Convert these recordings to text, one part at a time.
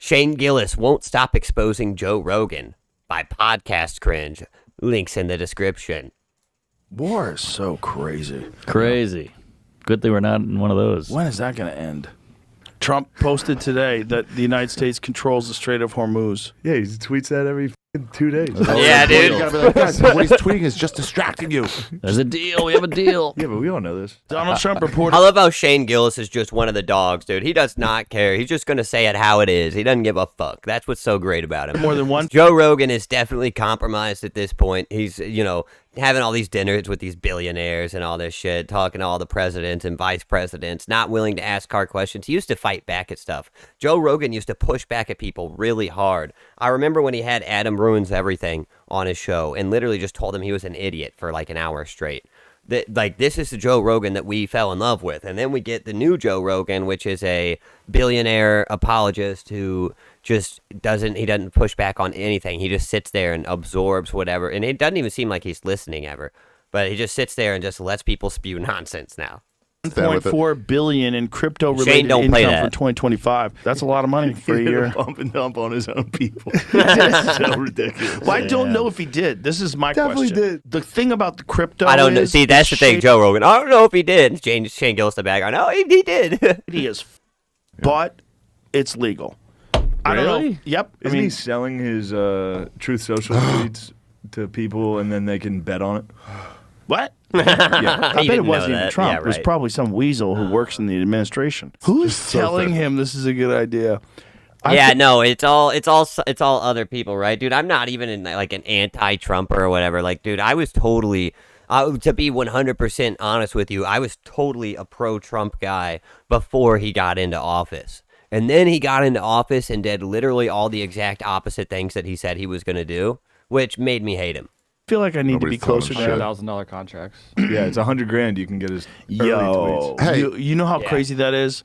Shane Gillis won't stop exposing Joe Rogan by Podcast Cringe. Links in the description. War is so crazy. Crazy. Good thing we're not in one of those. When is that going to end? Trump posted today that the United States controls the Strait of Hormuz. Yeah, he tweets that every 2 days. Yeah, dude. You gotta be like, guys, what he's tweeting is just distracting you. There's a deal. We have a deal. Yeah, but we all know this. Donald Trump reported. I love how Shane Gillis is just one of the dogs, dude. He does not care. He's just going to say it how it is. He doesn't give a fuck. That's what's so great about him. More than one. Joe Rogan is definitely compromised at this point. He's, having all these dinners with these billionaires and all this shit, talking to all the presidents and vice presidents, not willing to ask hard questions. He used to fight back at stuff. Joe Rogan used to push back at people really hard. I remember when he had Adam Ruins Everything on his show and literally just told him he was an idiot for like an hour straight. This is the Joe Rogan that we fell in love with. And then we get the new Joe Rogan, which is a billionaire apologist who just doesn't push back on anything. He just sits there and absorbs whatever. And it doesn't even seem like he's listening ever. But he just sits there and just lets people spew nonsense now. $1.4 billion in crypto-related Shane, don't play income that. for 2025. That's a lot of money for a year. Bump and dump on his own people. It's so ridiculous. Well, I don't know if he did. This is my Definitely question. did. The thing about the crypto I don't know. is See, that's the thing, Shane- Joe Rogan. I don't know if he did. Shane Gillis the bag. I know he did. He is, but it's legal. I don't know. Really? Yep. Isn't he selling his Truth Social tweets to people and then they can bet on it? What? Yeah. I bet it didn't know wasn't even that. Trump. Yeah, It was right. probably some weasel who works in the administration. Who's telling him this is a good idea? No, it's all other people, right, dude? I'm not even in like an anti-Trumper or whatever. Like, dude, I was totally, to be 100% honest with you, I was totally a pro-Trump guy before he got into office. And then he got into office and did literally all the exact opposite things that he said he was going to do, which made me hate him. I feel like I need to be Nobody's telling closer him to shit. $1,000 contracts. Yeah, it's $100,000 you can get his early Yo, tweets. Hey. you know how crazy that is?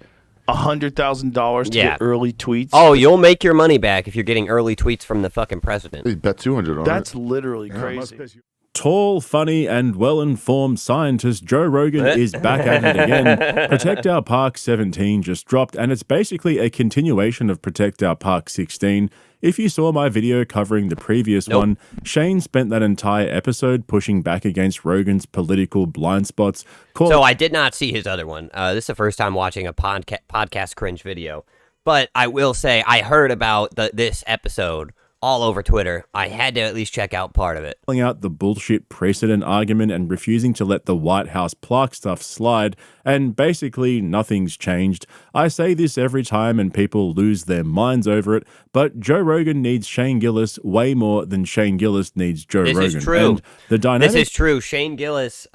$100,000 to Yeah. get early tweets. Oh, you'll make your money back if you're getting early tweets from the fucking president. He bet 200 on That's it. literally Yeah, it must crazy. piss you- Tall, funny, and well-informed scientist Joe Rogan is back at it again. Protect Our Park 17 just dropped, and it's basically a continuation of Protect Our Park 16. If you saw my video covering the previous one, Shane spent that entire episode pushing back against Rogan's political blind spots. So I did not see his other one. This is the first time watching a podcast Cringe video. But I will say I heard about this episode all over Twitter. I had to at least check out part of it. Calling out the bullshit precedent argument and refusing to let the White House plaque stuff slide, and basically nothing's changed. I say this every time and people lose their minds over it, but Joe Rogan needs Shane Gillis way more than Shane Gillis needs Joe Rogan. This is true. And the dynamic This is true. Shane Gillis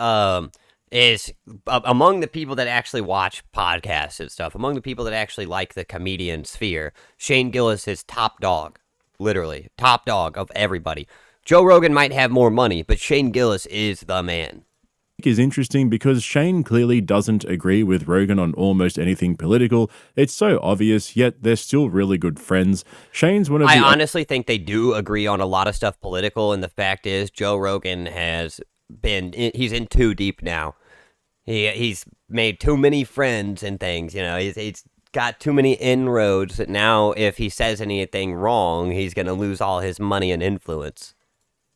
is among the people that actually watch podcasts and stuff, among the people that actually like the comedian sphere. Shane Gillis is top dog. Literally, top dog of everybody. Joe Rogan might have more money, but Shane Gillis is the man. is interesting because Shane clearly doesn't agree with Rogan on almost anything political. It's so obvious, yet they're still really good friends. Shane's one of I the... honestly think they do agree on a lot of stuff political, and the fact is Joe Rogan he's in too deep now. He's made too many friends and things, he's got too many inroads that now if he says anything wrong, he's going to lose all his money and influence.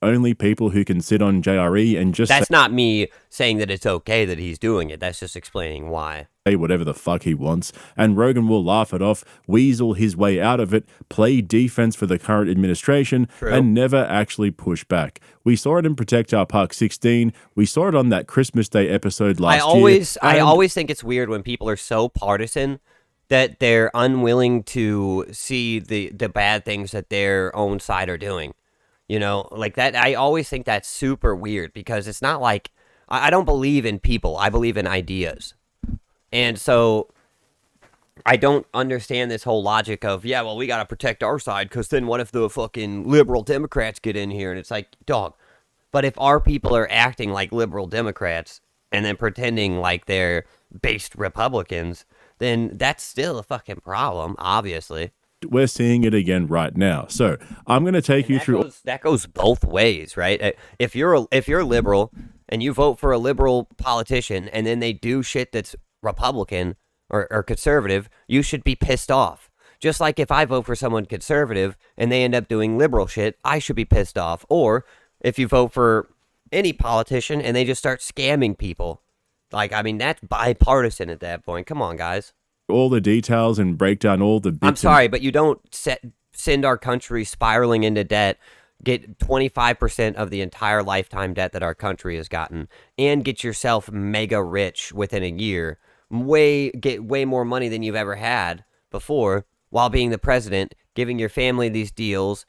Only people who can sit on JRE and just That's not me saying that it's okay that he's doing it. That's just explaining why. say whatever the fuck he wants, and Rogan will laugh it off, weasel his way out of it, play defense for the current administration, True. and never actually push back. We saw it in Protect Our Park 16. We saw it on that Christmas Day episode last year. I always think it's weird when people are so partisan that they're unwilling to see the bad things that their own side are doing. Like that. I always think that's super weird because it's not like I don't believe in people. I believe in ideas. And so I don't understand this whole logic of, we got to protect our side because then what if the fucking liberal Democrats get in here? And it's like, dog. But if our people are acting like liberal Democrats and then pretending like they're based Republicans, then that's still a fucking problem, obviously. We're seeing it again right now. So I'm going to take you through... That goes both ways, right? If you're liberal and you vote for a liberal politician and then they do shit that's Republican or conservative, you should be pissed off. Just like if I vote for someone conservative and they end up doing liberal shit, I should be pissed off. Or if you vote for any politician and they just start scamming people. Like, I mean, that's bipartisan at that point. Come on, guys. All the details and break down all the bits. I'm sorry, but you don't send our country spiraling into debt, get 25% of the entire lifetime debt that our country has gotten, and get yourself mega rich within a year, get way more money than you've ever had before, while being the president, giving your family these deals,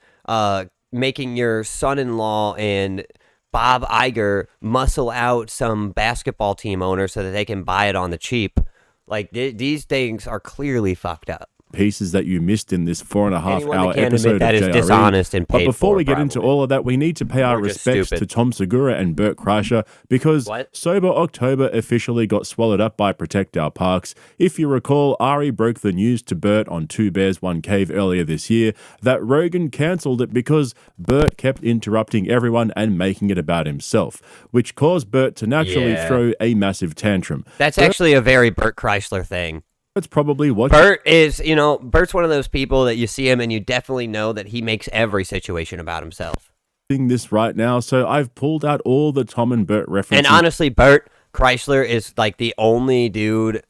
making your son-in-law and Bob Iger muscle out some basketball team owner so that they can buy it on the cheap. Like, these things are clearly fucked up. Pieces that you missed in this 4.5-hour episode that of is JRE. dishonest and paid But before for, we get into probably. all of that, we need to pay our Or just respects stupid. to Tom Segura and Bert Kreischer because Sober October officially got swallowed up by Protect Our Parks. If you recall, Ari broke the news to Bert on Two Bears, One Cave earlier this year that Rogan cancelled it because Bert kept interrupting everyone and making it about himself, which caused Bert to naturally throw a massive tantrum. That's actually a very Bert Kreischer thing. That's probably what Bert is, Bert's one of those people that you see him and you definitely know that he makes every situation about himself. This right now, so I've pulled out all the Tom and Bert references. And honestly, Bert Kreischer is like the only dude.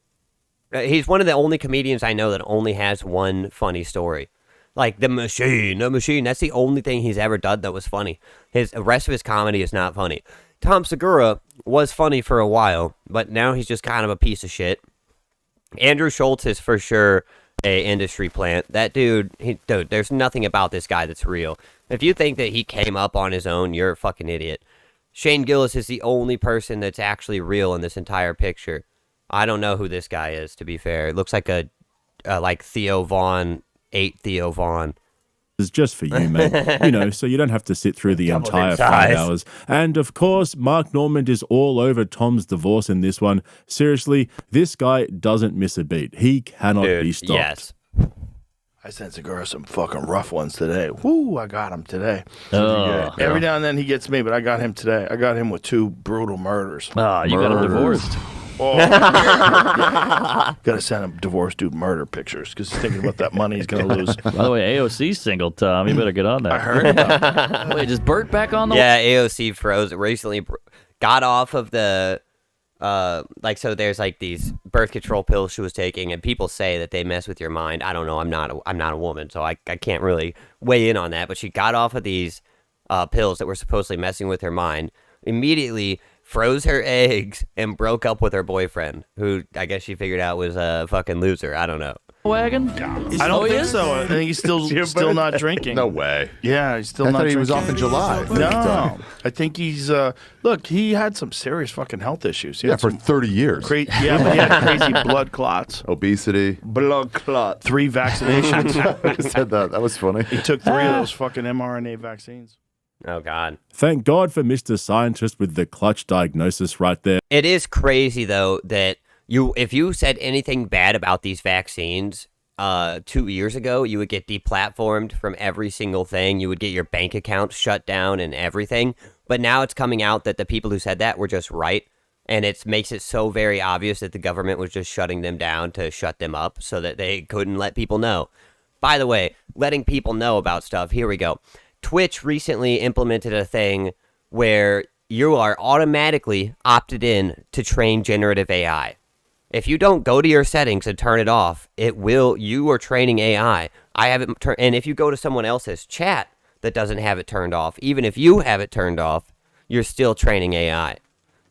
He's one of the only comedians I know that only has one funny story. Like the machine. That's the only thing he's ever done that was funny. The rest of his comedy is not funny. Tom Segura was funny for a while, but now he's just kind of a piece of shit. Andrew Schultz is for sure a industry plant. That dude, there's nothing about this guy that's real. If you think that he came up on his own, you're a fucking idiot. Shane Gillis is the only person that's actually real in this entire picture. I don't know who this guy is, to be fair. It looks like like Theo Vaughn, 8 Theo Vaughn. Is just for you, mate. So you don't have to sit through the entire 5 hours. And of course, Mark Normand is all over Tom's divorce in this one. Seriously, this guy doesn't miss a beat. He cannot be stopped. Yes. I sent Segura some fucking rough ones today. Woo, I got him today. Oh, Every now and then he gets me, but I got him today. I got him with 2 brutal murders. oh, you got him divorced. Oh. Got to send him divorced dude murder pictures because he's thinking about that money he's going to lose. By the way, AOC's single, Tom. You better get on that. I heard about it. Wait, is Bert back on the? Yeah, AOC froze recently. Got off of the so there's like these birth control pills she was taking, and people say that they mess with your mind. I don't know. I'm not a woman, so I can't really weigh in on that. But she got off of these pills that were supposedly messing with her mind. Immediately froze her eggs and broke up with her boyfriend, who I guess she figured out was a fucking loser. I don't know. Wagon? I don't think so. I think he's still not drinking. No way. Yeah, he's still I not thought drinking. he was off in July. No, I think he's look. He had some serious fucking health issues. He Yeah, had for some 30 years. but he had crazy blood clots, Obesity. Blood clot. 3 vaccinations. I said that. That was funny. He took 3 of those fucking mRNA vaccines. Oh, God. Thank God for Mr. Scientist with the clutch diagnosis right there. It is crazy, though, that if you said anything bad about these vaccines 2 years ago, you would get deplatformed from every single thing. You would get your bank account shut down and everything. But now it's coming out that the people who said that were just right. And it makes it so very obvious that the government was just shutting them down to shut them up so that they couldn't let people know. By the way, letting people know about stuff. Here we go. Twitch recently implemented a thing where you are automatically opted in to train generative AI. If you don't go to your settings and turn it off, you are training AI. I have it and if you go to someone else's chat that doesn't have it turned off, even if you have it turned off, you're still training AI.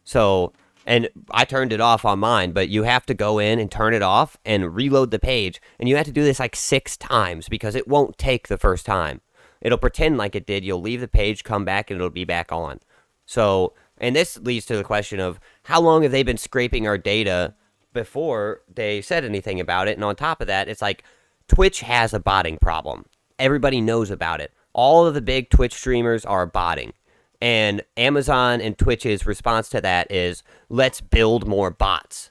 So, and I turned it off on mine, but you have to go in and turn it off and reload the page. And you have to do this like 6 times because it won't take the first time. It'll pretend like it did. You'll leave the page, come back, and it'll be back on. So, and this leads to the question of how long have they been scraping our data before they said anything about it? And on top of that, it's like Twitch has a botting problem. Everybody knows about it. All of the big Twitch streamers are botting. And Amazon and Twitch's response to that is, let's build more bots.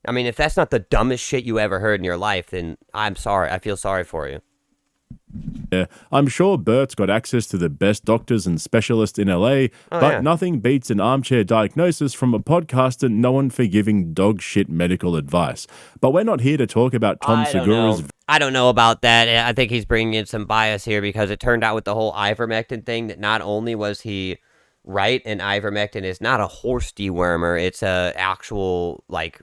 I mean, if that's not the dumbest shit you ever heard in your life, then I'm sorry. I feel sorry for you. I'm sure Bert's got access to the best doctors and specialists in LA, but nothing beats an armchair diagnosis from a podcaster known for giving dog shit medical advice. But we're not here to talk about Tom Segura's... I don't know about that. I think he's bringing in some bias here because it turned out with the whole ivermectin thing that not only was he right, and ivermectin is not a horse dewormer, it's a actual, like,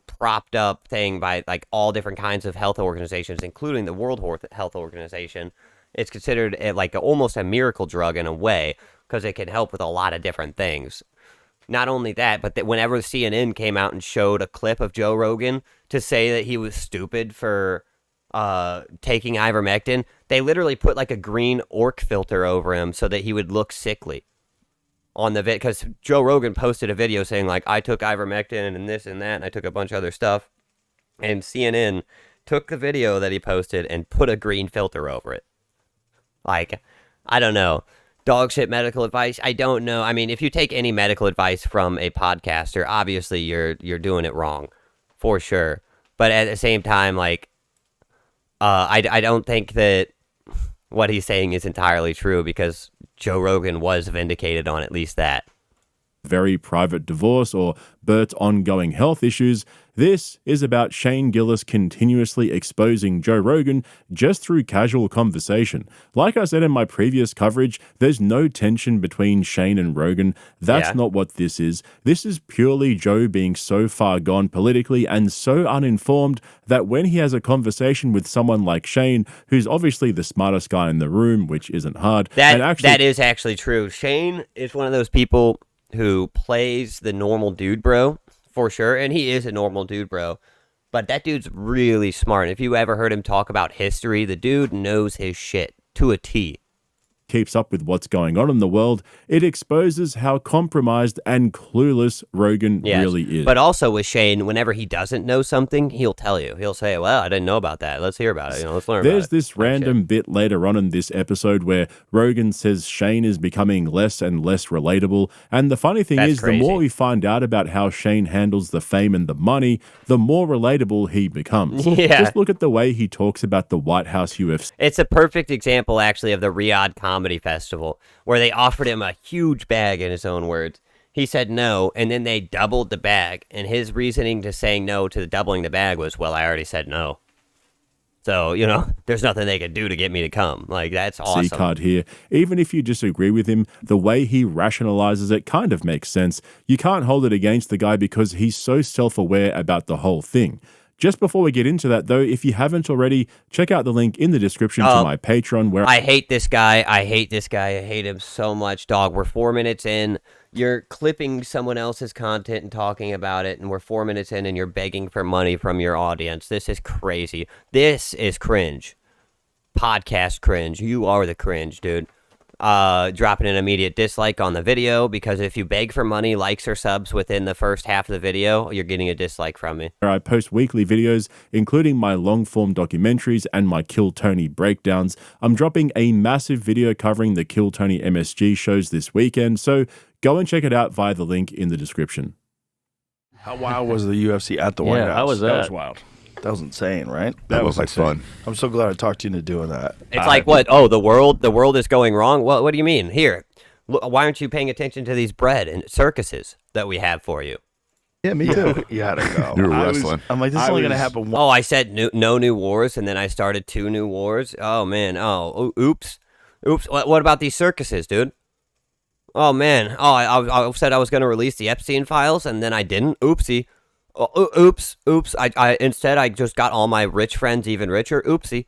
propped up thing by, like, all different kinds of health organizations, including the World Health Organization. It's considered like almost a miracle drug in a way because it can help with a lot of different things. Not only that, but that whenever CNN came out and showed a clip of Joe Rogan to say that he was stupid for taking ivermectin, they literally put like a green orc filter over him so that he would look sickly on the vid, because Joe Rogan posted a video saying like, I took ivermectin and this and that, and I took a bunch of other stuff, and CNN took the video that he posted and put a green filter over it. Like, I don't know. Dog shit medical advice, I don't know. I mean, if you take any medical advice from a podcaster, obviously you're doing it wrong, for sure. But at the same time, like, I don't think that what he's saying is entirely true because Joe Rogan was vindicated on at least that. Very private divorce or Bert's ongoing health issues. This is about Shane Gillis continuously exposing Joe Rogan just through casual conversation. Like I said in my previous coverage, there's no tension between Shane and Rogan. That's not what this is. This is purely Joe being so far gone politically and so uninformed that when he has a conversation with someone like Shane, who's obviously the smartest guy in the room, which isn't hard. That is actually true. Shane is one of those people who plays the normal dude bro, for sure, and he is a normal dude bro, but that dude's really smart. If you ever heard him talk about history, the dude knows his shit to a T. Keeps up with what's going on in the world, it exposes how compromised and clueless Rogan really is. But also with Shane, whenever he doesn't know something, he'll tell you. He'll say, well, I didn't know about that. Let's hear about it. Let's learn about it. There's this random bit later on in this episode where Rogan says Shane is becoming less and less relatable. And the funny thing is, the more we find out about how Shane handles the fame and the money, the more relatable he becomes. Just look at the way he talks about the White House UFC. It's a perfect example, actually, of the Riyadh Comedy Festival, where they offered him a huge bag, in his own words. He said no, and then they doubled the bag, and his reasoning to saying no to doubling the bag was, well, I already said no. So, you know, there's nothing they could do to get me to come. Like, that's awesome. C-card here. Even if you disagree with him, the way he rationalizes it kind of makes sense. You can't hold it against the guy because he's so self-aware about the whole thing. Just before we get into that, though, if you haven't already, check out the link in the description to my Patreon. Where I hate this guy. I hate him so much, dog. We're 4 minutes in. You're clipping someone else's content and talking about it, and we're 4 minutes in, and you're begging for money from your audience. This is crazy. This is cringe. Podcast cringe. You are the cringe, dude. Dropping an immediate dislike on the video, because if you beg for money, likes, or subs within the first half of the video, you're getting a dislike from me. I post weekly videos, including my long-form documentaries and my Kill Tony breakdowns. I'm dropping a massive video covering the Kill Tony MSG shows this weekend, so go and check it out via the link in the description. How wild was the UFC at the White House? How was that? That was wild. That was insane, right? That was like fun. I'm so glad I talked you into doing that. It's like, what? Oh, the world is going wrong? What do you mean? Here, why aren't you paying attention to these bread and circuses that we have for you? Yeah, me too. You had to go. You were wrestling. I'm like, this is only going to happen once. Oh, I said no new wars, and then I started 2 new wars? Oh, man. Oh, oops. What about these circuses, dude? Oh, man. Oh, I said I was going to release the Epstein files, and then I didn't. Oopsie. Oh, oops. Instead, I just got all my rich friends even richer. Oopsie.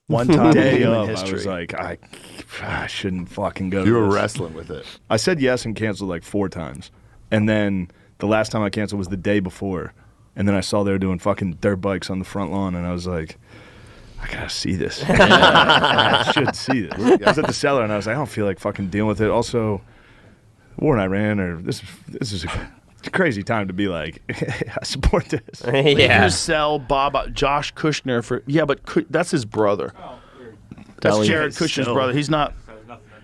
One time Day in of, history. I was like, I shouldn't fucking go to You were this. wrestling with it. I said yes and canceled like 4 times. And then the last time I canceled was the day before. And then I saw they were doing fucking dirt bikes on the front lawn, and I was like, I gotta see this. I should see this. I was at the cellar, and I was like, I don't feel like fucking dealing with it. Also, war in Iran, or this is a crazy time to be like, I support this. Yeah. You sell Josh Kushner for, but that's his brother. That's Jared Kushner's brother. He's not.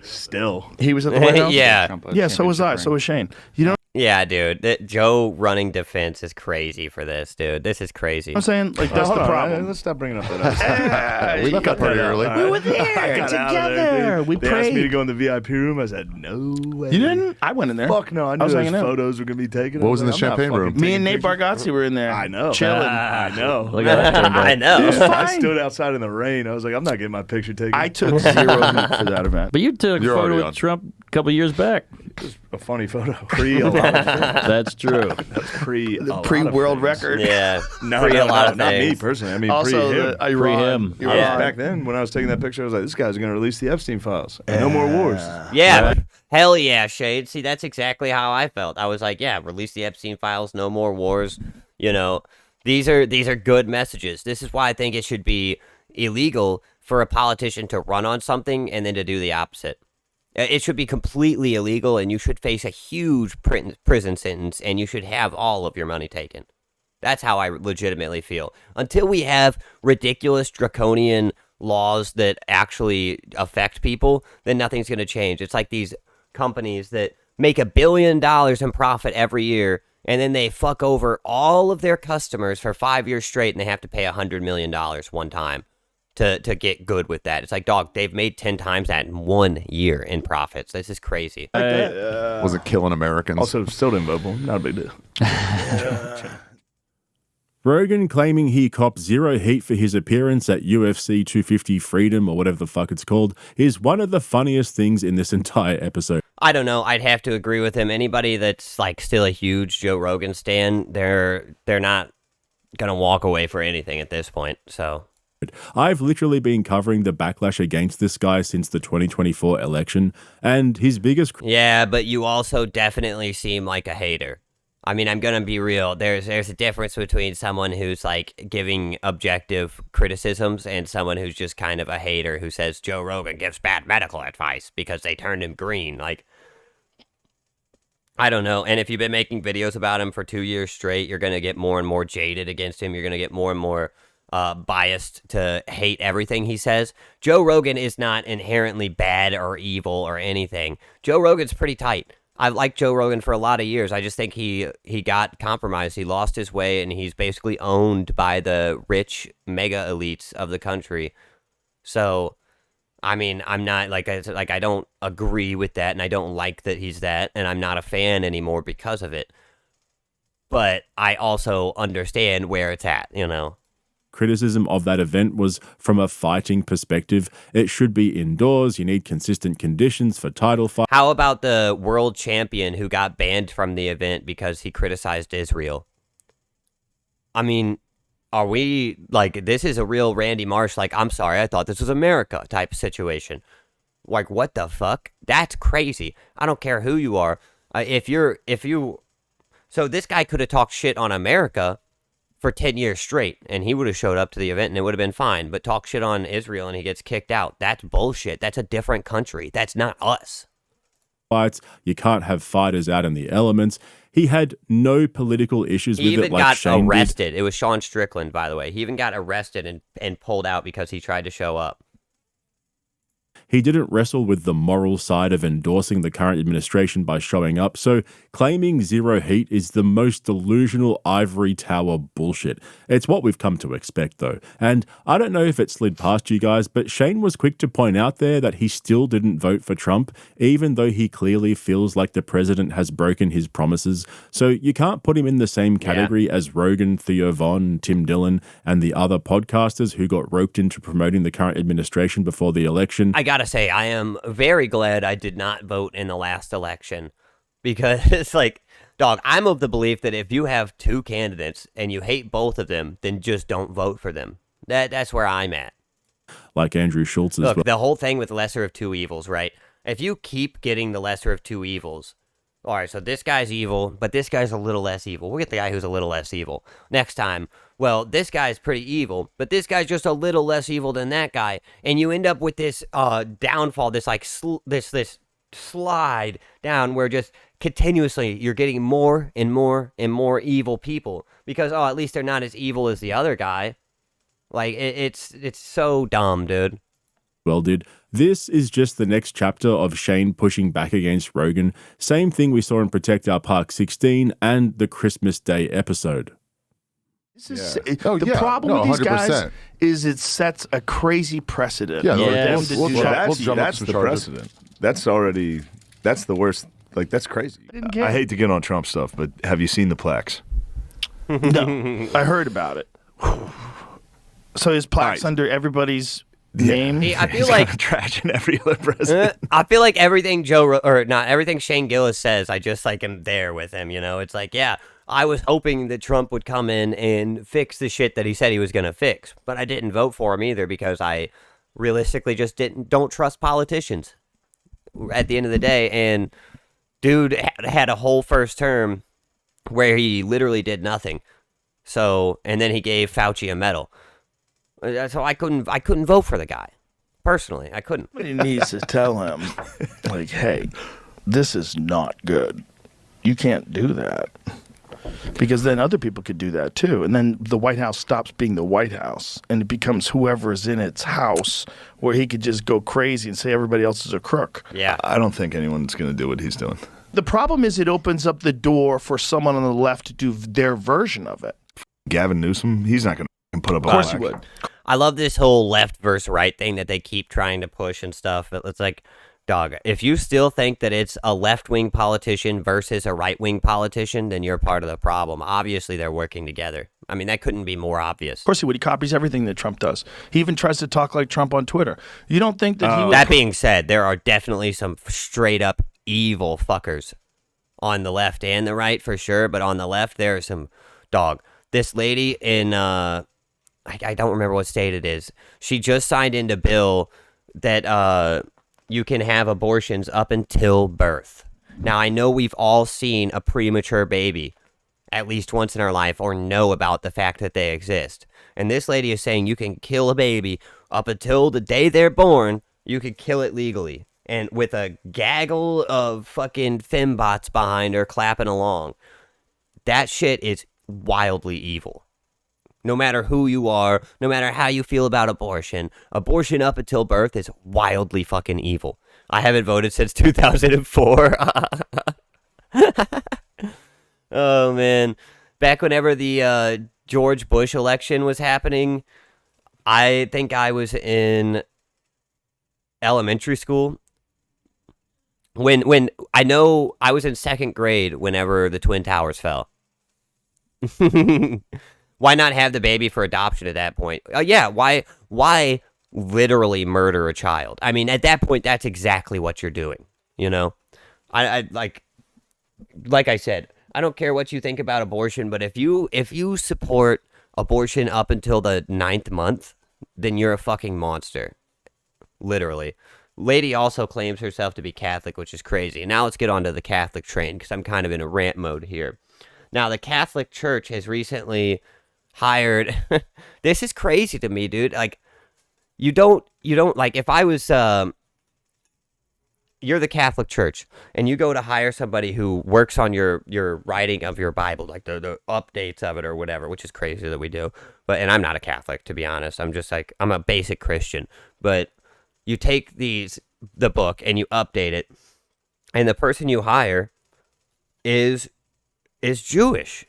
Still. He was at the White House? Yeah. Yeah, so was I. So was Shane. You know. Yeah, dude. Joe running defense is crazy for this, dude. This is crazy. I'm saying, like, that's Hold the on, problem. Let's stop bringing up that other stuff. We left that pretty early. We were there I got out of together. there, dude. We they asked me prayed. to go in the VIP room. I said, no way. You didn't? I went in there. Fuck no. I knew was those hanging out. photos were going to be taken. What was in the I'm not champagne fucking room? Me and taking Nate pictures. Bargatze were in there. I know. Chilling. I know. Look at that. I know. Yeah, I fine. stood outside in the rain. I was like, I'm not getting my picture taken. I took 0 heat for that event. But you took a You're photo already with on. Trump a couple years back. a funny photo. Pre a lot of things. That's true. That's pre a lot of Pre-world things. record. Yeah. No, Free no, a lot no, of not me things. personally. I mean, Also, pre him. the Iran. him. Iran. Yeah. Back then, when I was taking that picture, I was like, this guy's going to release the Epstein files. And no more wars. Yeah. Hell yeah, Shade. See, that's exactly how I felt. I was like, yeah, release the Epstein files, no more wars. You know, these are good messages. This is why I think it should be illegal for a politician to run on something and then to do the opposite. It should be completely illegal, and you should face a huge prison sentence, and you should have all of your money taken. That's how I legitimately feel. Until we have ridiculous draconian laws that actually affect people, then nothing's going to change. It's like these companies that make $1 billion in profit every year, and then they fuck over all of their customers for 5 years straight, and they have to pay $100 million one time to get good with that. It's like, dog, they've made 10 times that in 1 year in profits. This is crazy. Was it killing Americans? Also, still didn't vote for him. Not a big deal. Rogan claiming he copped 0 heat for his appearance at UFC 250 Freedom, or whatever the fuck it's called, is one of the funniest things in this entire episode. I don't know. I'd have to agree with him. Anybody that's like still a huge Joe Rogan stan, they're not gonna walk away for anything at this point. So I've literally been covering the backlash against this guy since the 2024 election, and his biggest yeah, but you also definitely seem like a hater. I mean, I'm gonna be real. There's a difference between someone who's like giving objective criticisms and someone who's just kind of a hater who says Joe Rogan gives bad medical advice because they turned him green. Like, I don't know. And if you've been making videos about him for 2 years straight, you're gonna get more and more jaded against him. You're gonna get more and more biased to hate everything he says. Joe Rogan is not inherently bad or evil or anything. Joe Rogan's pretty tight. I've liked Joe Rogan for a lot of years. I just think he got compromised. He lost his way, and he's basically owned by the rich mega elites of the country. So, I mean, I'm not I don't agree with that, and I don't like that he's that, and I'm not a fan anymore because of it. But I also understand where it's at, you know. criticism of that event was from a fighting perspective. It should be indoors. You need consistent conditions for title fights. How about the world champion who got banned from the event because he criticized Israel? I mean, are we, like, this is a real Randy Marsh, like, I'm sorry, I thought this was America type of situation. Like, what the fuck? That's crazy. I don't care who you are. So this guy could have talked shit on America for 10 years straight, and he would have showed up to the event and it would have been fine. But talk shit on Israel and he gets kicked out. That's bullshit. That's a different country. That's not us. You can't have fighters out in the elements. He had no political issues He with even it like got Shane did. arrested. It was Sean Strickland, by the way. He even got arrested and pulled out because he tried to show up. He didn't wrestle with the moral side of endorsing the current administration by showing up, so claiming zero heat is the most delusional ivory tower bullshit. It's what we've come to expect, though. And I don't know if it slid past you guys, but Shane was quick to point out there that he still didn't vote for Trump, even though he clearly feels like the president has broken his promises. So you can't put him in the same category as Rogan, Theo Von, Tim Dillon, and the other podcasters who got roped into promoting the current administration before the election. I gotta say, I am very glad I did not vote in the last election, because it's like, dog, I'm of the belief that if you have two candidates and you hate both of them, then just don't vote for them. That's where I'm at. Like Andrew Schultz as Look, well. the whole thing with lesser of two evils, right? If you keep getting the lesser of two evils, all right, so this guy's evil, but this guy's a little less evil. We'll get the guy who's a little less evil next time. Well, this guy's pretty evil, but this guy's just a little less evil than that guy. And you end up with this downfall, this like this slide down where just continuously you're getting more and more and more evil people because, at least they're not as evil as the other guy. Like, it's so dumb, dude. Well, dude, this is just the next chapter of Shane pushing back against Rogan. Same thing we saw in Protect Our Park 16 and the Christmas Day episode. This is Yeah. problem No, with these guys 100%. is it sets a crazy precedent. Yeah, for Yes. them to we'll do jump- that. we'll jump up That's some the charges. precedent. That's the worst. Like, that's crazy. Didn't get I it. hate to get on Trump stuff, but have you seen the plaques? No, I heard about it. So his plaques under everybody's name. I feel He's like trashing every other president. I feel like everything or not everything Shane Gillis says, I just like am there with him. You know, it's like, yeah, I was hoping that Trump would come in and fix the shit that he said he was going to fix, but I didn't vote for him either because I realistically just don't trust politicians at the end of the day. And dude had a whole first term where he literally did nothing. So, and then he gave Fauci a medal. So I couldn't vote for the guy. Personally, I couldn't. Somebody needs to tell him, like, hey, this is not good. You can't do that. Because then other people could do that too. And then the White House stops being the White House and it becomes whoever is in its house where he could just go crazy and say everybody else is a crook. Yeah. I don't think anyone's going to do what he's doing. The problem is it opens up the door for someone on the left to do their version of it. Gavin Newsom, he's not going to put up a Of course he plaque. would. I love this whole left versus right thing that they keep trying to push and stuff. It's like, dog, if you still think that it's a left-wing politician versus a right-wing politician, then you're part of the problem. Obviously, they're working together. I mean, that couldn't be more obvious. Of course he would. He copies everything that Trump does. He even tries to talk like Trump on Twitter. You don't think that he would... That being said, there are definitely some straight-up evil fuckers on the left and the right for sure, but on the left, there are some, dog. This lady in... I don't remember what state it is. She just signed into bill that you can have abortions up until birth. Now, I know we've all seen a premature baby at least once in our life or know about the fact that they exist. And this lady is saying you can kill a baby up until the day they're born. You could kill it legally. And with a gaggle of fucking fembots behind her clapping along. That shit is wildly evil. No matter who you are, no matter how you feel about abortion, abortion up until birth is wildly fucking evil. I haven't voted since 2004. Oh, man. Back whenever the George Bush election was happening, I think I was in elementary school. When I know I was in second grade whenever the Twin Towers fell. Why not have the baby for adoption at that point? Yeah, why literally murder a child? I mean, at that point, that's exactly what you're doing, you know? I like I said, I don't care what you think about abortion, but if you support abortion up until the 9th month, then you're a fucking monster. Literally. Lady also claims herself to be Catholic, which is crazy. Now let's get on to the Catholic train, because I'm kind of in a rant mode here. Now, the Catholic Church has recently hired this is crazy to me, dude. Like, you don't like, if I was you're the Catholic Church and you go to hire somebody who works on your writing of your Bible, like the updates of it or whatever, which is crazy that we do. And I'm not a Catholic, to be honest. I'm just like, I'm a basic Christian. But you take the book and you update it, and the person you hire is Jewish.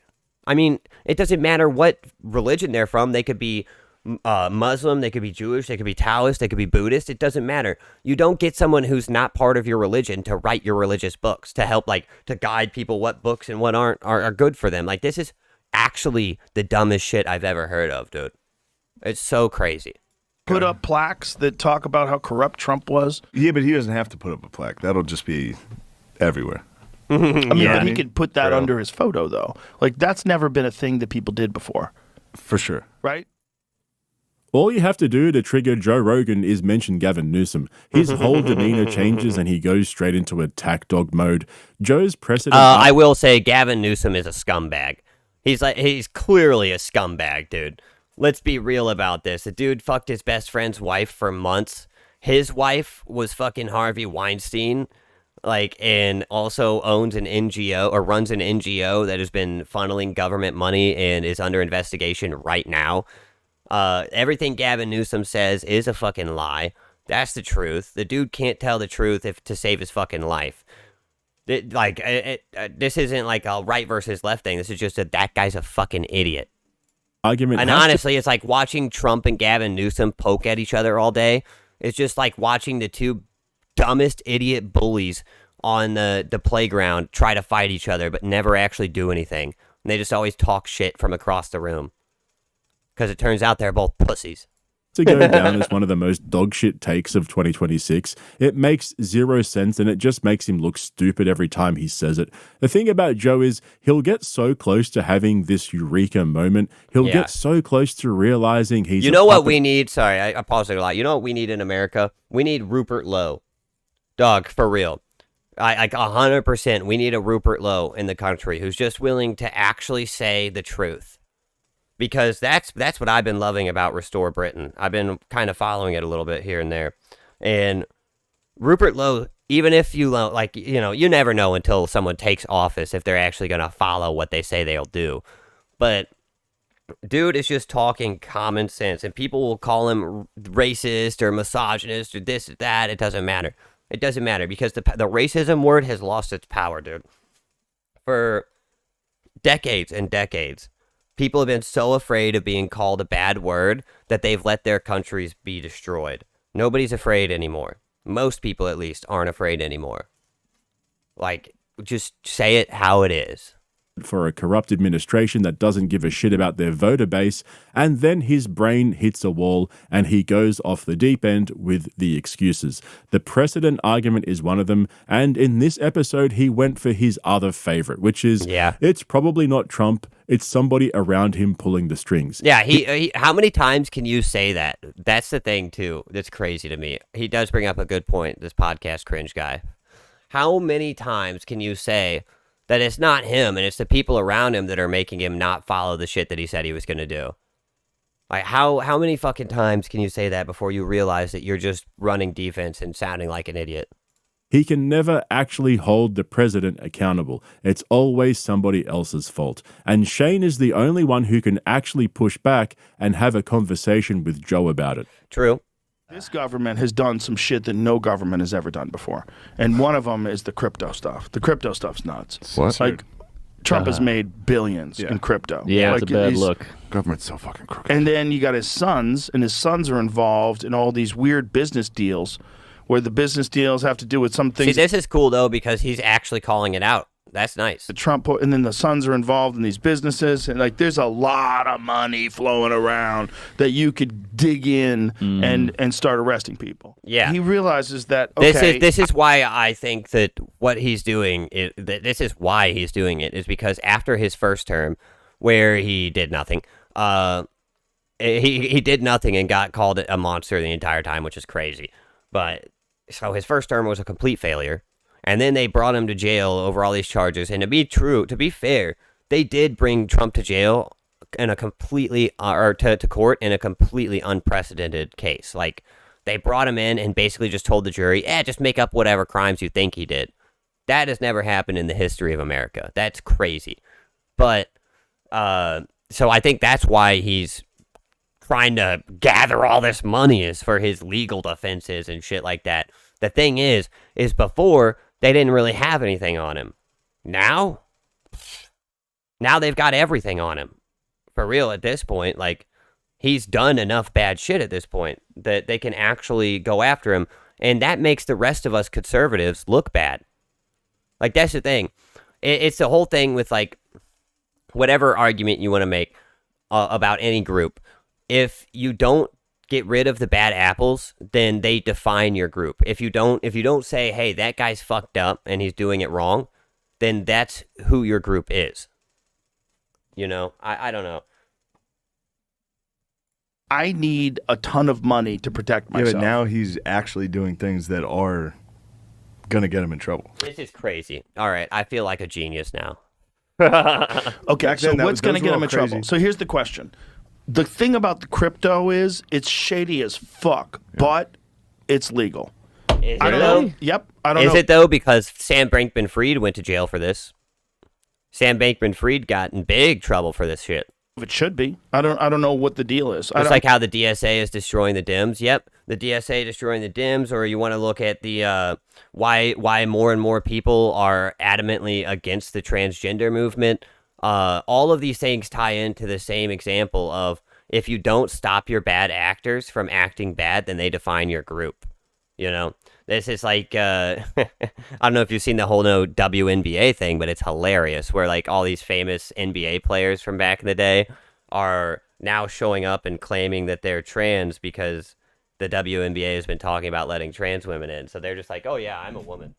I mean, it doesn't matter what religion they're from. They could be Muslim, they could be Jewish, they could be Taoist, they could be Buddhist. It doesn't matter. You don't get someone who's not part of your religion to write your religious books, to help, like, to guide people what books and what aren't are good for them. Like, this is actually the dumbest shit I've ever heard of, dude. It's so crazy. Put up plaques that talk about how corrupt Trump was. Yeah, but he doesn't have to put up a plaque. That'll just be everywhere. I mean, Yeah. but he could put that True. under his photo, though. Like, that's never been a thing that people did before, For sure. right? All you have to do to trigger Joe Rogan is mention Gavin Newsom. His whole demeanor changes and he goes straight into attack dog mode. Joe's precedent... I will say Gavin Newsom is a scumbag. He's clearly a scumbag, dude. Let's be real about this. The dude fucked his best friend's wife for months. His wife was fucking Harvey Weinstein, like, and also owns an NGO or runs an NGO that has been funneling government money and is under investigation right now. Everything Gavin Newsom says is a fucking lie. That's the truth. The dude can't tell the truth to save his fucking life. This isn't like a right versus left thing. This is just that guy's a fucking idiot. Argument. And honestly, it's like watching Trump and Gavin Newsom poke at each other all day. It's just like watching the two dumbest idiot bullies on the playground try to fight each other, but never actually do anything. And they just always talk shit from across the room. Because it turns out they're both pussies. To go down as one of the most dogshit takes of 2026. It makes zero sense, and it just makes him look stupid every time he says it. The thing about Joe is he'll get so close to having this eureka moment. He'll get so close to realizing he's... You know what we need? Sorry, I paused it a lot. You know what we need in America? We need Rupert Lowe. Dog, for real. Like 100%, we need a Rupert Lowe in the country who's just willing to actually say the truth. Because that's what I've been loving about Restore Britain. I've been kind of following it a little bit here and there. And Rupert Lowe, even if you never know until someone takes office if they're actually going to follow what they say they'll do. But dude is just talking common sense, and people will call him racist or misogynist or this or that. It doesn't matter. It doesn't matter because the racism word has lost its power, dude. For decades and decades. People have been so afraid of being called a bad word that they've let their countries be destroyed. Nobody's afraid anymore. Most people, at least, aren't afraid anymore. Like, just say it how it is. For a corrupt administration that doesn't give a shit about their voter base, and then his brain hits a wall and he goes off the deep end with the excuses. The precedent argument is one of them, and in this episode he went for his other favorite, which is, it's probably not Trump, it's somebody around him pulling the strings. Yeah, he how many times can you say that? That's the thing, too, that's crazy to me. He does bring up a good point, this podcast cringe guy. How many times can you say that it's not him and it's the people around him that are making him not follow the shit that he said he was going to do? Like, how many fucking times can you say that before you realize that you're just running defense and sounding like an idiot? He can never actually hold the president accountable. It's always somebody else's fault. And Shane is the only one who can actually push back and have a conversation with Joe about it. True. This government has done some shit that no government has ever done before. And one of them is the crypto stuff. The crypto stuff's nuts. What? Like, Trump has made billions in crypto. Yeah, like, it's a bad look. Government's so fucking crooked. And then you got his sons, and his sons are involved in all these weird business deals where the business deals have to do with some things. See, this is cool, though, because he's actually calling it out. That's nice. Trump, and then the sons are involved in these businesses, and like there's a lot of money flowing around that you could dig in and start arresting people. Yeah, he realizes that. Okay, this is why I think that what he's doing this is why he's doing it is because after his first term, where he did nothing, he did nothing and got called a monster the entire time, which is crazy. But so his first term was a complete failure. And then they brought him to jail over all these charges. And to be fair, they did bring Trump to jail in a completely, or to court in a completely unprecedented case. Like, they brought him in and basically just told the jury, just make up whatever crimes you think he did. That has never happened in the history of America. That's crazy. But, so I think that's why he's trying to gather all this money is for his legal defenses and shit like that. The thing is before, they didn't really have anything on him. Now they've got everything on him. For real, at this point, like, he's done enough bad shit at this point that they can actually go after him, and that makes the rest of us conservatives look bad. Like, that's the thing. It's the whole thing with, like, whatever argument you want to make about any group. If you don't get rid of the bad apples, then they define your group. If you don't say, hey, that guy's fucked up and he's doing it wrong, then that's who your group is. You know, I don't know. I need a ton of money to protect myself. Yeah, but now he's actually doing things that are gonna get him in trouble. This is crazy. All right, I feel like a genius now. Okay, so what's going to get him in crazy. trouble? So here's the question. The thing about the crypto is it's shady as fuck, but it's legal. Is I it don't though? know. Yep, I don't know. Is it though? Because Sam Bankman-Fried went to jail for this. Sam Bankman-Fried got in big trouble for this shit. It should be. I don't know what the deal is. It's like how the DSA is destroying the Dims. Yep, the DSA destroying the Dims. Or you want to look at the why more and more people are adamantly against the transgender movement. All of these things tie into the same example of if you don't stop your bad actors from acting bad, then they define your group. You know, this is like I don't know if you've seen the whole WNBA thing, but it's hilarious where like all these famous NBA players from back in the day are now showing up and claiming that they're trans because the WNBA has been talking about letting trans women in. So they're just like, oh yeah, I'm a woman.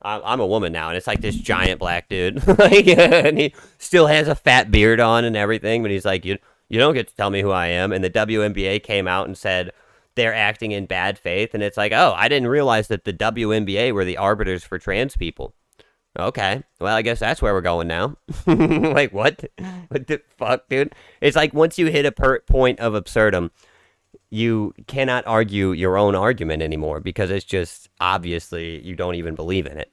I'm a woman now. And it's like this giant black dude. And he still has a fat beard on and everything, but he's like, you don't get to tell me who I am. And the WNBA came out and said they're acting in bad faith. And it's like, oh, I didn't realize that the WNBA were the arbiters for trans people. Okay, well, I guess that's where we're going now. Like, what? What the fuck, dude? It's like once you hit a point of absurdum, you cannot argue your own argument anymore because it's just obviously you don't even believe in it.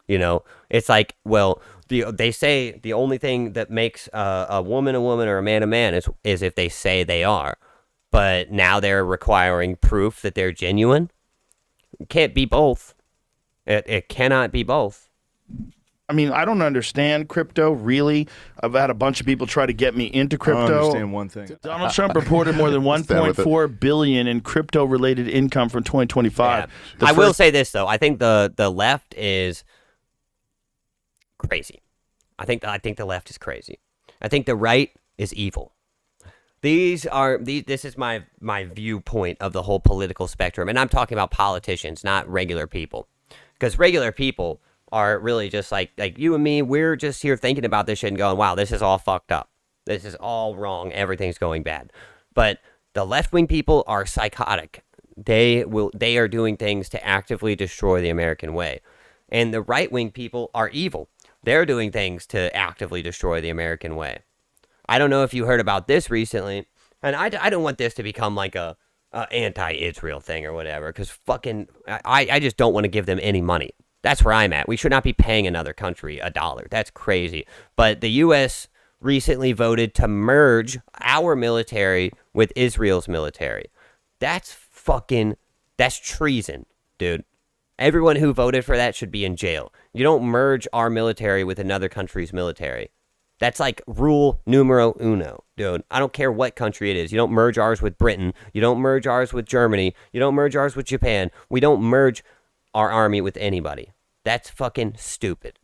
You know, it's like, well, they say the only thing that makes a woman or a man is if they say they are. But now they're requiring proof that they're genuine. It can't be both. It cannot be both. I mean, I don't understand crypto, really. I've had a bunch of people try to get me into crypto. I don't understand one thing. Donald Trump reported more than $1.4 billion in crypto-related income from 2025. Yeah. I will say this, though. I think the left is crazy. I think the left is crazy. I think the right is evil. This is my viewpoint of the whole political spectrum. And I'm talking about politicians, not regular people. Because regular people are really just like you and me, we're just here thinking about this shit and going, wow, this is all fucked up. This is all wrong. Everything's going bad. But the left-wing people are psychotic. They are doing things to actively destroy the American way. And the right-wing people are evil. They're doing things to actively destroy the American way. I don't know if you heard about this recently, and I don't want this to become like a anti-Israel thing or whatever, because fucking I just don't want to give them any money. That's where I'm at. We should not be paying another country $1. That's crazy. But the U.S. recently voted to merge our military with Israel's military. That's treason, dude. Everyone who voted for that should be in jail. You don't merge our military with another country's military. That's like rule numero uno, dude. I don't care what country it is. You don't merge ours with Britain. You don't merge ours with Germany. You don't merge ours with Japan. We don't merge our army with anybody. That's fucking stupid.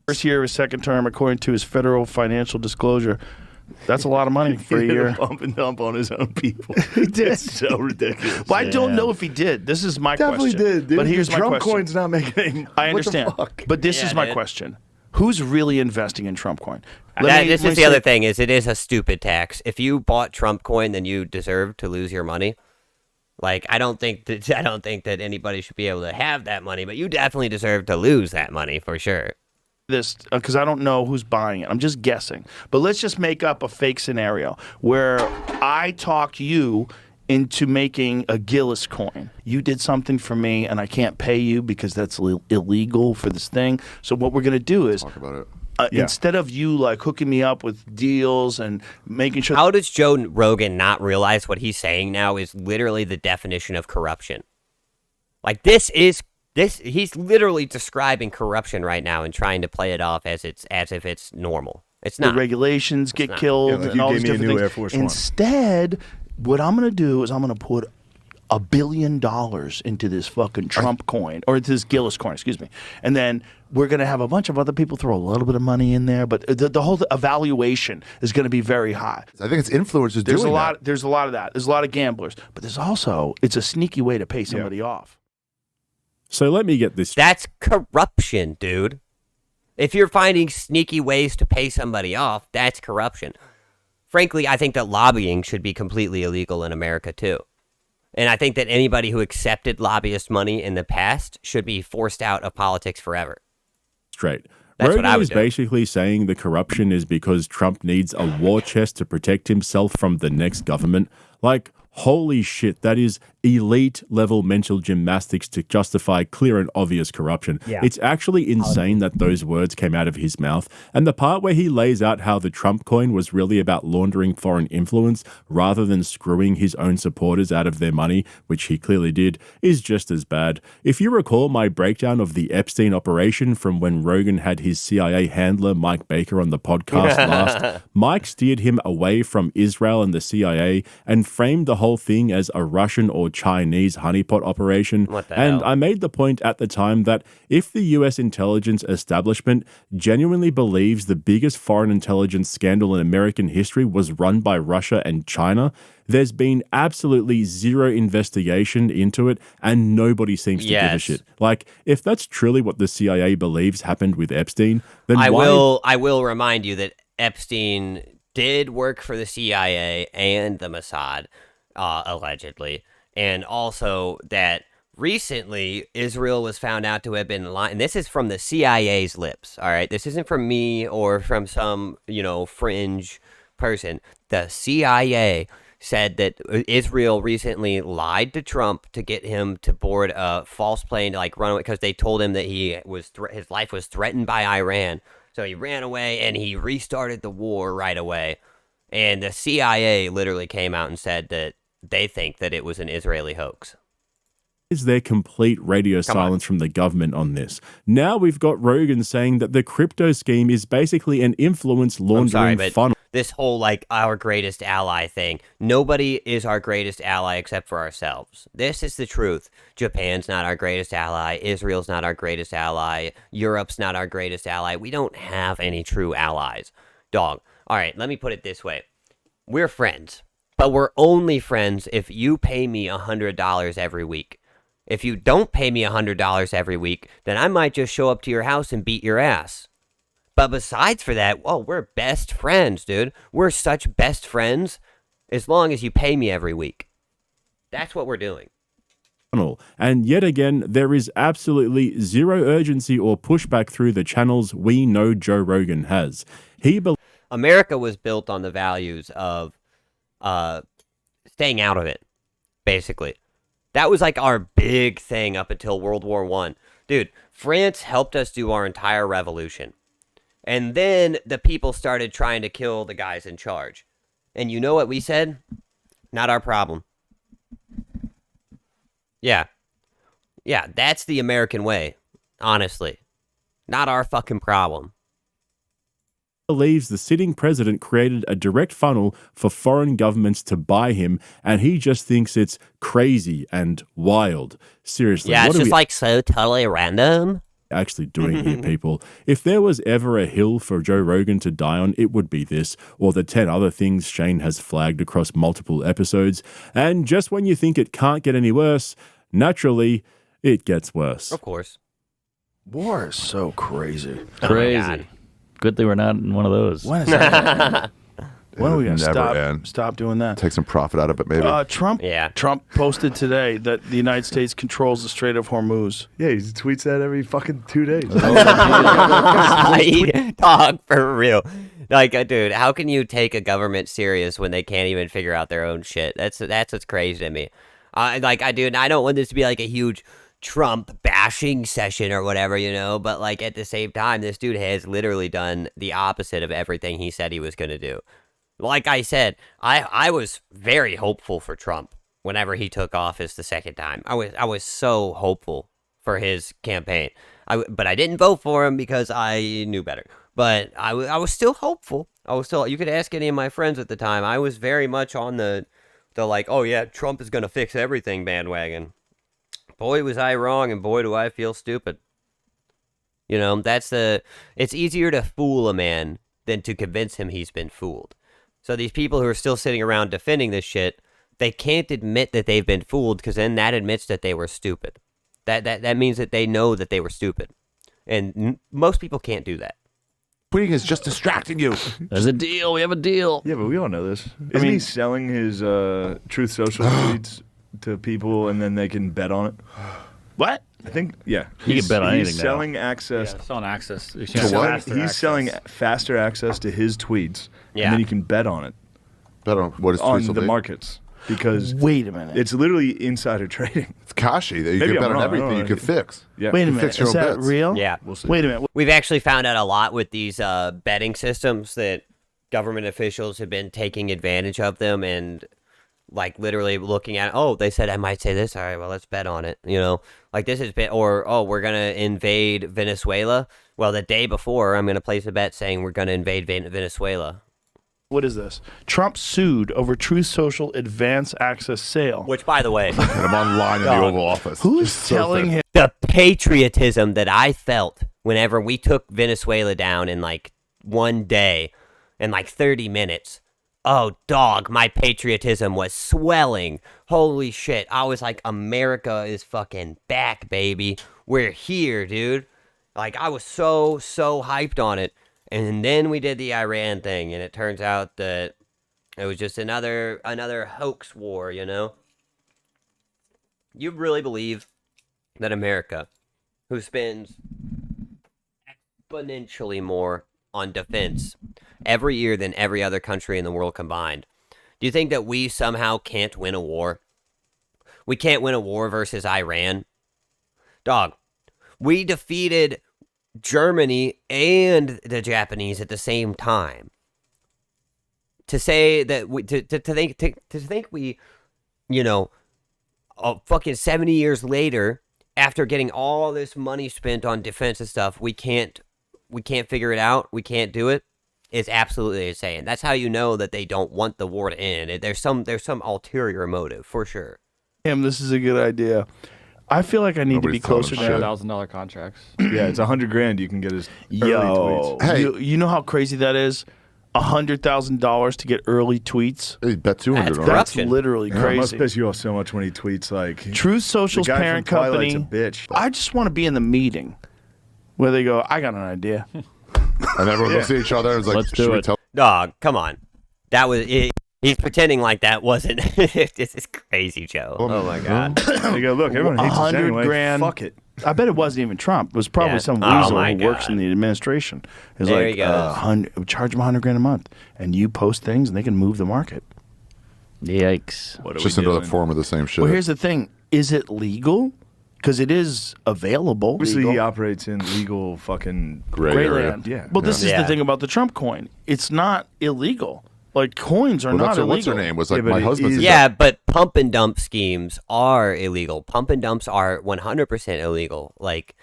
First year of his second term, according to his federal financial disclosure. That's a lot of money for a year. Pump and dump on his own people. He did. It's so ridiculous. Well, I don't know if he did. This is my Definitely question. did, dude. But here's my Trump question. coin's not making. I understand. What the fuck? But this is my dude. question. Who's really investing in Trump coin? This is the other thing, is it is a stupid tax. If you bought Trump coin, then you deserve to lose your money. Like, I don't think that anybody should be able to have that money, but you definitely deserve to lose that money for sure. This because I don't know who's buying it. I'm just guessing. But let's just make up a fake scenario where I talk you into making a Gillis coin. You did something for me, and I can't pay you because that's illegal for this thing. So what we're going to do is Talk about it. instead of you like hooking me up with deals and making sure. How does Joe Rogan not realize what he's saying now is literally the definition of corruption? Like this, he's literally describing corruption right now and trying to play it off as if it's normal. It's not. The regulations get killed like and you all gave these me a different new things. Air Force One. Instead, what I'm going to do is I'm going to put $1 billion into this fucking Trump coin, or into this Gillis coin, excuse me. And then we're going to have a bunch of other people throw a little bit of money in there, but the whole evaluation is going to be very high. I think it's influencers There's doing a lot. that. There's a lot of that. There's a lot of gamblers, but there's also it's a sneaky way to pay somebody off. So let me get this. That's corruption, dude. If you're finding sneaky ways to pay somebody off, that's corruption. Frankly, I think that lobbying should be completely illegal in America, too. And I think that anybody who accepted lobbyist money in the past should be forced out of politics forever. Straight. That's what Rogan I would is do. basically saying the corruption is because Trump needs a war chest to protect himself from the next government. Like, holy shit, that is elite level mental gymnastics to justify clear and obvious corruption. Yeah. It's actually insane that those words came out of his mouth. And the part where he lays out how the Trump coin was really about laundering foreign influence rather than screwing his own supporters out of their money, which he clearly did, is just as bad. If you recall my breakdown of the Epstein operation from when Rogan had his CIA handler Mike Baker on the podcast last, Mike steered him away from Israel and the CIA and framed the whole thing as a Russian or Chinese honeypot operation. What the and hell? I made the point at the time that if the US intelligence establishment genuinely believes the biggest foreign intelligence scandal in American history was run by Russia and China, there's been absolutely zero investigation into it and nobody seems to give a Yes. shit. Like, if that's truly what the CIA believes happened with Epstein, then I why... will remind you that Epstein did work for the CIA and the Mossad, allegedly, and also that recently Israel was found out to have been lying. And this is from the CIA's lips. All right, this isn't from me or from some fringe person. The CIA said that Israel recently lied to Trump to get him to board a false plane to run away because they told him that his life was threatened by Iran. So he ran away and he restarted the war right away. And the CIA literally came out and said that they think that it was an Israeli hoax. Is there complete radio silence from the government on this? Now we've got Rogan saying that the crypto scheme is basically an influence laundering funnel. This whole our greatest ally thing, nobody is our greatest ally except for ourselves. This is the truth. Japan's not our greatest ally. Israel's not our greatest ally. Europe's not our greatest ally. We don't have any true allies. Dog. All right, let me put it this way. We're friends, but we're only friends if you pay me $100 every week. If you don't pay me $100 every week, then I might just show up to your house and beat your ass. But besides for that, we're best friends, dude. We're such best friends as long as you pay me every week. That's what we're doing. And yet again, there is absolutely zero urgency or pushback through the channels we know Joe Rogan has. America was built on the values of staying out of it, basically. That was our big thing up until World War I. Dude, France helped us do our entire revolution. And then the people started trying to kill the guys in charge. And you know what we said? Not our problem. Yeah. Yeah, that's the American way, honestly. Not our fucking problem. Believes the sitting president created a direct funnel for foreign governments to buy him, and he just thinks it's crazy and wild. Seriously. Yeah, what it's are just we so totally random. actually doing here, people? If there was ever a hill for Joe Rogan to die on, it would be this, or the 10 other things Shane has flagged across multiple episodes. And just when you think it can't get any worse, naturally, it gets worse. Of course. War is so crazy. Crazy. God. Good thing we're not in one of those. When is that? When are we going to Never end. stop doing that? Take some profit out of it, maybe. Trump posted today that the United States controls the Strait of Hormuz. Yeah, he tweets that every fucking 2 days. Dog, for real. Dude, how can you take a government serious when they can't even figure out their own shit? That's what's crazy to me. I don't want this to be a huge Trump bashing session or whatever, but at the same time, this dude has literally done the opposite of everything he said he was going to do. Like I said, I was very hopeful for Trump whenever he took office the second time. I was so hopeful for his campaign. But I didn't vote for him because I knew better. But I was still hopeful. You could ask any of my friends at the time. I was very much on the oh yeah, Trump is going to fix everything bandwagon. Boy, was I wrong, and boy, do I feel stupid. It's easier to fool a man than to convince him he's been fooled. So these people who are still sitting around defending this shit, they can't admit that they've been fooled, because then that admits that they were stupid. That means that they know that they were stupid. And most people can't do that. Tweeting is just distracting you. There's a deal. We have a deal. Yeah, but we all know this. Isn't he selling his Truth Social tweets to people and then they can bet on it? What? I think, yeah. You can bet on anything He's now. selling access. Yeah, selling access. He's selling faster access to his tweets, Yeah. and then you can bet on it Bet on what his on tweets will the be. markets. because Wait a minute. it's literally insider trading. It's Kashi. You Maybe can I'm bet on wrong. I everything don't you know. can fix. Yeah. Wait a You minute. fix your Is own that bets. real? Yeah. We'll see. Wait a minute. We've actually found out a lot with these betting systems that government officials have been taking advantage of them and like literally looking at, oh, they said I might say this. All right, well, let's bet on it. You know, like this has been, or, oh, we're going to invade Venezuela. Well, the day before, I'm going to place a bet saying we're going to invade Venezuela. What is this? Trump sued over Truth Social advance access sale. Which, by the way, And I'm online in the Dog. Oval Office. Who's It's so telling fair. him? the patriotism that I felt whenever we took Venezuela down in like one day in like 30 minutes. Oh, dog, my patriotism was swelling. Holy shit. I was like, America is fucking back, baby. We're here, dude. Like, I was so hyped on it. And then we did the Iran thing, and it turns out that it was just another hoax war, you know? You really believe that America, who spends exponentially more on defense every year than every other country in the world combined, do you think that we somehow can't win a war? We can't win a war versus Iran? Dog, we defeated Germany and the Japanese at the same time. To say that we to think we, you know, fucking 70 years later, after getting all this money spent on defense and stuff, we can't figure it out. We can't do it. It's absolutely insane. That's how you know that they don't want the war to end. There's some ulterior motive for sure. This is a good idea. I feel like I need Nobody's to be closer telling him now. shit. $1,000 contracts. Yeah, it's $100,000 you can get as early Yo, tweets. Hey. you know how crazy that is? $100,000 to get early tweets. Hey, bet 200 That's on corrupt. it. That's Corruption. literally Oh, it must crazy. piss you off so much when he tweets like Truth Social's the guy parent from Twilight's company. a bitch. I just want to be in the meeting where they go, I got an idea. And everyone looks at each other and is like, Let's should do we it. tell? Dog, come on. That was it. He's pretending like that wasn't. This is crazy, Joe. Oh my god. They go, look, everyone hates us anyway. $100,000. Fuck it. I bet it wasn't even Trump. It was probably Yeah. some Oh weasel my who works God. in the administration. It's There like he goes. charge them $100,000 a month, and you post things, and they can move the market. Yikes. What are Just we another doing? form of the same shit. Well, here's the thing: is it legal? Because it is available. Obviously, legal. he operates in legal fucking Gray Gray area. land. Yeah. But this is the Yeah. thing about the Trump coin. It's not illegal. Like coins are Well, not that's her, illegal. what's her name? Was like Yeah, but my it husband's. is- Yeah, but pump and dump schemes are illegal. Pump and dumps are 100% illegal. Like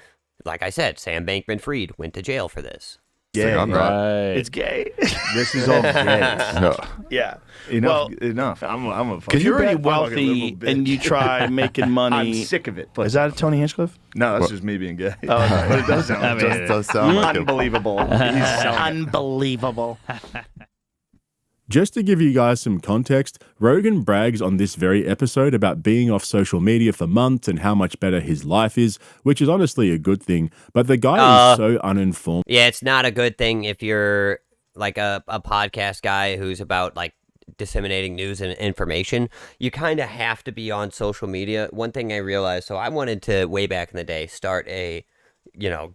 I said, Sam Bankman-Fried went to jail for this. Yeah, I'm not. Right. It's gay. this is all gay. Yeah. yeah. Enough. Well, enough. I'm a If you're already I'm a fucking wealthy liberal and bitch. you try making money, I'm sick of it. But is that a Tony Hinchcliffe? no, that's What? just me being gay. Oh, okay. But it does sound I like mean, Just does sound like it. unbelievable. He's selling it. Unbelievable. Just to give you guys some context, Rogan brags on this very episode about being off social media for months and how much better his life is, which is honestly a good thing. But the guy is so uninformed Yeah, it's not a good thing if you're like a podcast guy who's about like disseminating news and information. You kind of have to be on social media. One thing I realized, so I wanted to way back in the day start a,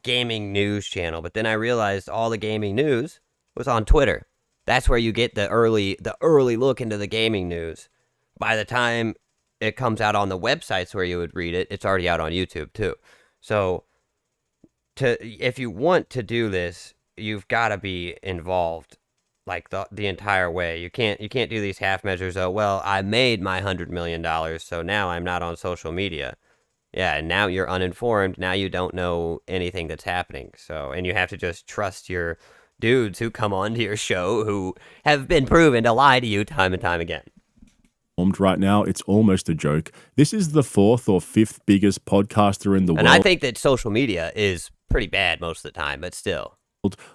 gaming news channel, but then I realized all the gaming news was on Twitter. That's where you get the early look into the gaming news. By the time it comes out on the websites where you would read it, it's already out on YouTube too. So if you want to do this, you've got to be involved like the entire way. You can't do these half measures. Oh, well, I made my $100 million, so now I'm not on social media. Yeah, and now you're uninformed. Now you don't know anything that's happening. So, and you have to just trust your dudes who come onto your show who have been proven to lie to you time and time again. right now. It's almost a joke. This is the 4th or 5th biggest podcaster in the And world. I think that social media is pretty bad most of the time, but still.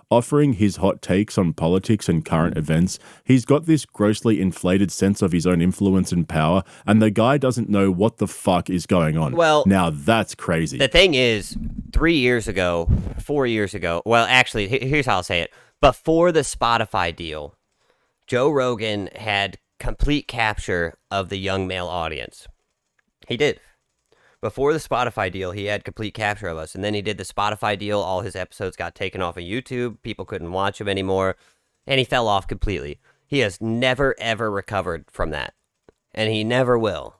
Offering his hot takes on politics and current events. He's got this grossly inflated sense of his own influence and power, and the guy doesn't know what the fuck is going on. Well, now that's crazy. The thing is, 4 years ago, well, actually, here's how I'll say it. Before the Spotify deal, Joe Rogan had complete capture of the young male audience. He did. Before the Spotify deal, he had complete capture of us. And then he did the Spotify deal. All his episodes got taken off of YouTube. People couldn't watch him anymore. And he fell off completely. He has never, ever recovered from that. and he never will.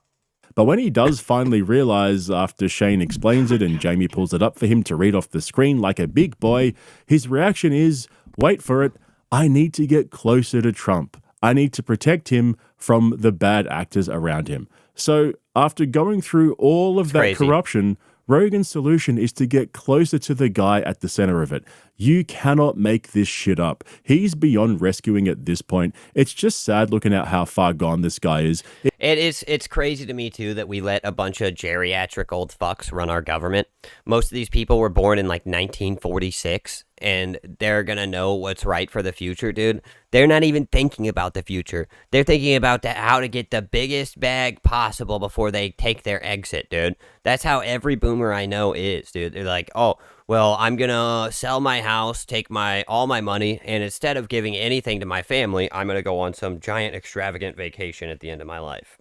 But when he does finally realize after Shane explains it and Jamie pulls it up for him to read off the screen like a big boy, his reaction is, wait for it, I need to get closer to Trump. I need to protect him from the bad actors around him. So after going through all of that crazy. corruption, Rogan's solution is to get closer to the guy at the center of it. You cannot make this shit up. He's beyond rescuing at this point. It's just sad looking at how far gone this guy is. It's crazy to me, too, that we let a bunch of geriatric old fucks run our government. Most of these people were born in, like, 1946, and they're gonna know what's right for the future, dude. They're not even thinking about the future. They're thinking about how to get the biggest bag possible before they take their exit, dude. That's how every boomer I know is, dude. They're like, oh, well, I'm gonna sell my house, take all my money, and instead of giving anything to my family, I'm gonna go on some giant extravagant vacation at the end of my life.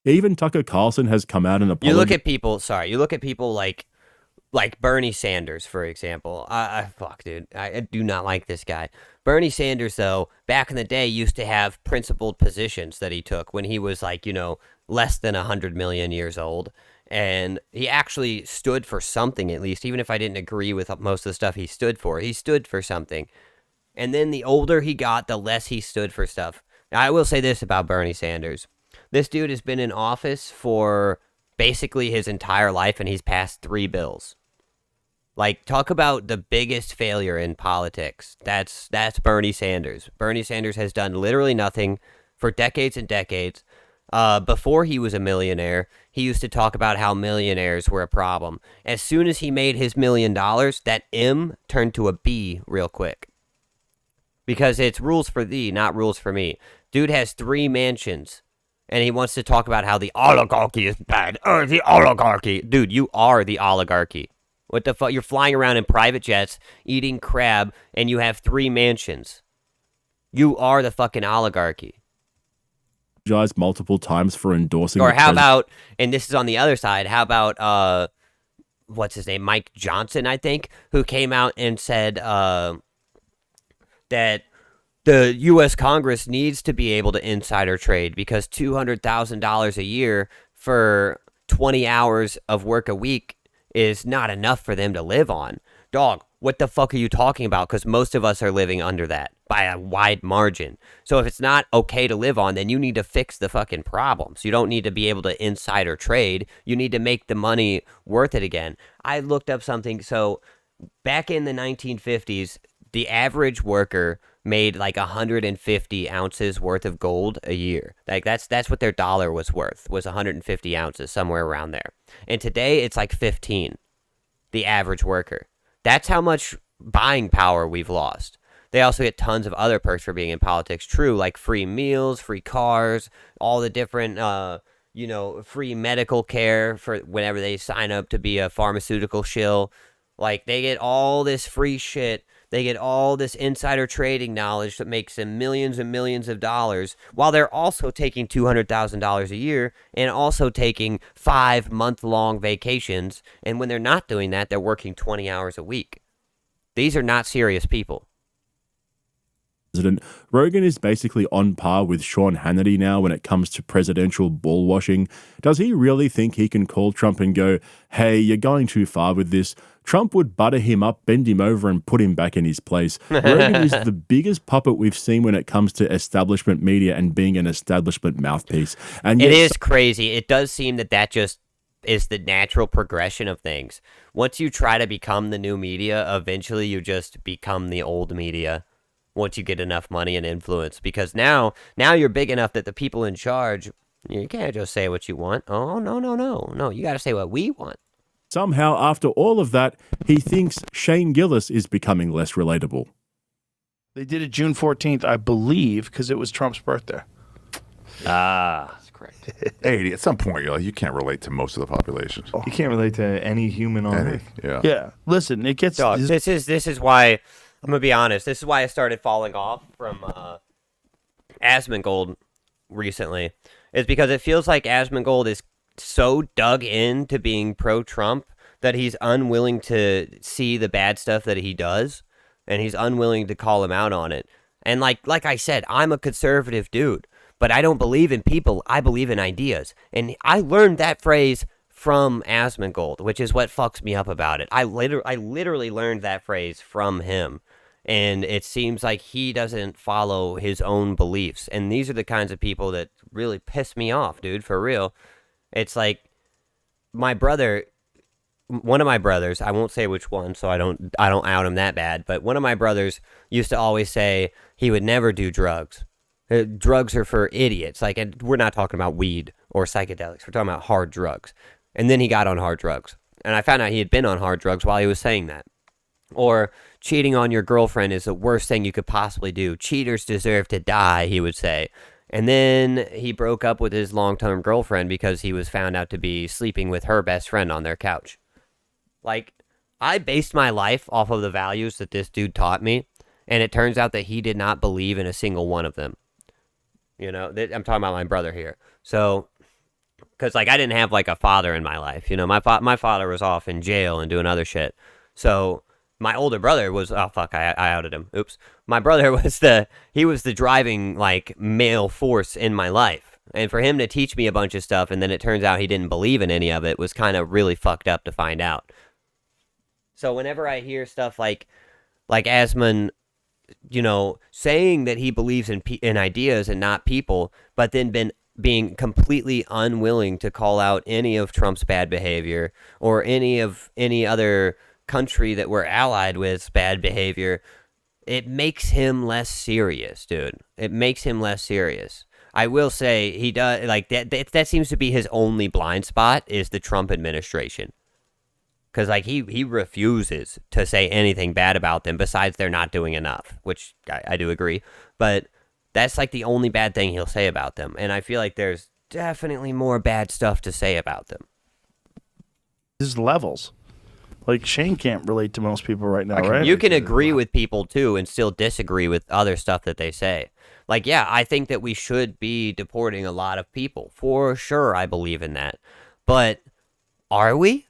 Even Tucker Carlson has come out and apologized. You look at people like Bernie Sanders, for example. Fuck, dude. I do not like this guy. Bernie Sanders, though, back in the day, used to have principled positions that he took when he was, like, less than 100 million years old. And he actually stood for something, at least, even if I didn't agree with most of the stuff he stood for. He stood for something. And then the older he got, the less he stood for stuff. Now, I will say this about Bernie Sanders. This dude has been in office for basically his entire life, and he's passed 3 bills. Like, talk about the biggest failure in politics. That's Bernie Sanders. Bernie Sanders has done literally nothing for decades and decades. Before he was a millionaire, he used to talk about how millionaires were a problem. As soon as he made his $1 million, that M turned to a B real quick. Because it's rules for thee, not rules for me. Dude has 3 mansions, and he wants to talk about how the oligarchy is bad. The oligarchy. Dude, you are the oligarchy. What the fuck? You're flying around in private jets, eating crab, and you have 3 mansions. You are the fucking oligarchy. Multiple times for endorsing. Or how about, and this is on the other side, how about, what's his name? Mike Johnson, I think, who came out and said that the U.S. Congress needs to be able to insider trade because $200,000 a year for 20 hours of work a week is not enough for them to live on. Dog, what the fuck are you talking about? Because most of us are living under that by a wide margin. So if it's not okay to live on, then you need to fix the fucking problems. You don't need to be able to insider trade. You need to make the money worth it again. I looked up something. So back in the 1950s, the average worker made like 150 ounces worth of gold a year. Like that's what their dollar was worth, was 150 ounces, somewhere around there. And today it's like 15, the average worker. That's how much buying power we've lost. They also get tons of other perks for being in politics. True, like free meals, free cars, all the different, free medical care for whenever they sign up to be a pharmaceutical shill. Like, they get all this free shit. They get all this insider trading knowledge that makes them millions and millions of dollars, while they're also taking $200,000 a year and also taking 5-month-long vacations. And when they're not doing that, they're working 20 hours a week. These are not serious people. Rogan is basically on par with Sean Hannity now when it comes to presidential bull washing. Does he really think he can call Trump and go, hey, you're going too far with this? Trump would butter him up, bend him over, and put him back in his place. Rogan is the biggest puppet we've seen when it comes to establishment media and being an establishment mouthpiece. And it is crazy. It does seem that just is the natural progression of things. Once you try to become the new media, eventually you just become the old media. Once you get enough money and influence, because now you're big enough that the people in charge, you can't just say what you want. Oh, no. You got to say what we want. Somehow, after all of that, he thinks Shane Gillis is becoming less relatable. They did it June 14th, I believe, because it was Trump's birthday. That's correct. Hey, at some point, you can't relate to most of the population. You can't relate to any human on Earth. Yeah. Yeah. Listen, it gets... Dog, this is why... I'm going to be honest. This is why I started falling off from Asmongold recently. Is because it feels like Asmongold is so dug into being pro-Trump that he's unwilling to see the bad stuff that he does, and he's unwilling to call him out on it. And like I said, I'm a conservative dude, but I don't believe in people. I believe in ideas. And I learned that phrase from Asmongold, which is what fucks me up about it. I literally learned that phrase from him. And it seems like he doesn't follow his own beliefs. And these are the kinds of people that really piss me off, dude, for real. It's like my brother, one of my brothers, I won't say which one, so I don't out him that bad, but one of my brothers used to always say he would never do drugs. Drugs are for idiots. Like, and we're not talking about weed or psychedelics. We're talking about hard drugs. And then he got on hard drugs. And I found out he had been on hard drugs while he was saying that. Or cheating on your girlfriend is the worst thing you could possibly do. Cheaters deserve to die, he would say. And then he broke up with his long-term girlfriend because he was found out to be sleeping with her best friend on their couch. Like, I based my life off of the values that this dude taught me, and it turns out that he did not believe in a single one of them. You know, I'm talking about my brother here. So, because, like, I didn't have, like, a father in my life. You know, my father was off in jail and doing other shit. So my older brother was, oh, fuck, I outed him. Oops. My brother was the driving, like, male force in my life. And for him to teach me a bunch of stuff, and then it turns out he didn't believe in any of it, was kind of really fucked up to find out. So whenever I hear stuff like Asman, you know, saying that he believes in ideas and not people, but then being completely unwilling to call out any of Trump's bad behavior or any other country that we're allied with's bad behavior, it makes him less serious, dude. It makes him less serious. I will say he does, like, that seems to be his only blind spot is the Trump administration. Because, like, he refuses to say anything bad about them besides they're not doing enough, which I do agree. But that's, like, the only bad thing he'll say about them. And I feel like there's definitely more bad stuff to say about them. There's levels. Like, Shane can't relate to most people right now, right? You can agree with people, too, and still disagree with other stuff that they say. Like, yeah, I think that we should be deporting a lot of people. For sure, I believe in that. But are we?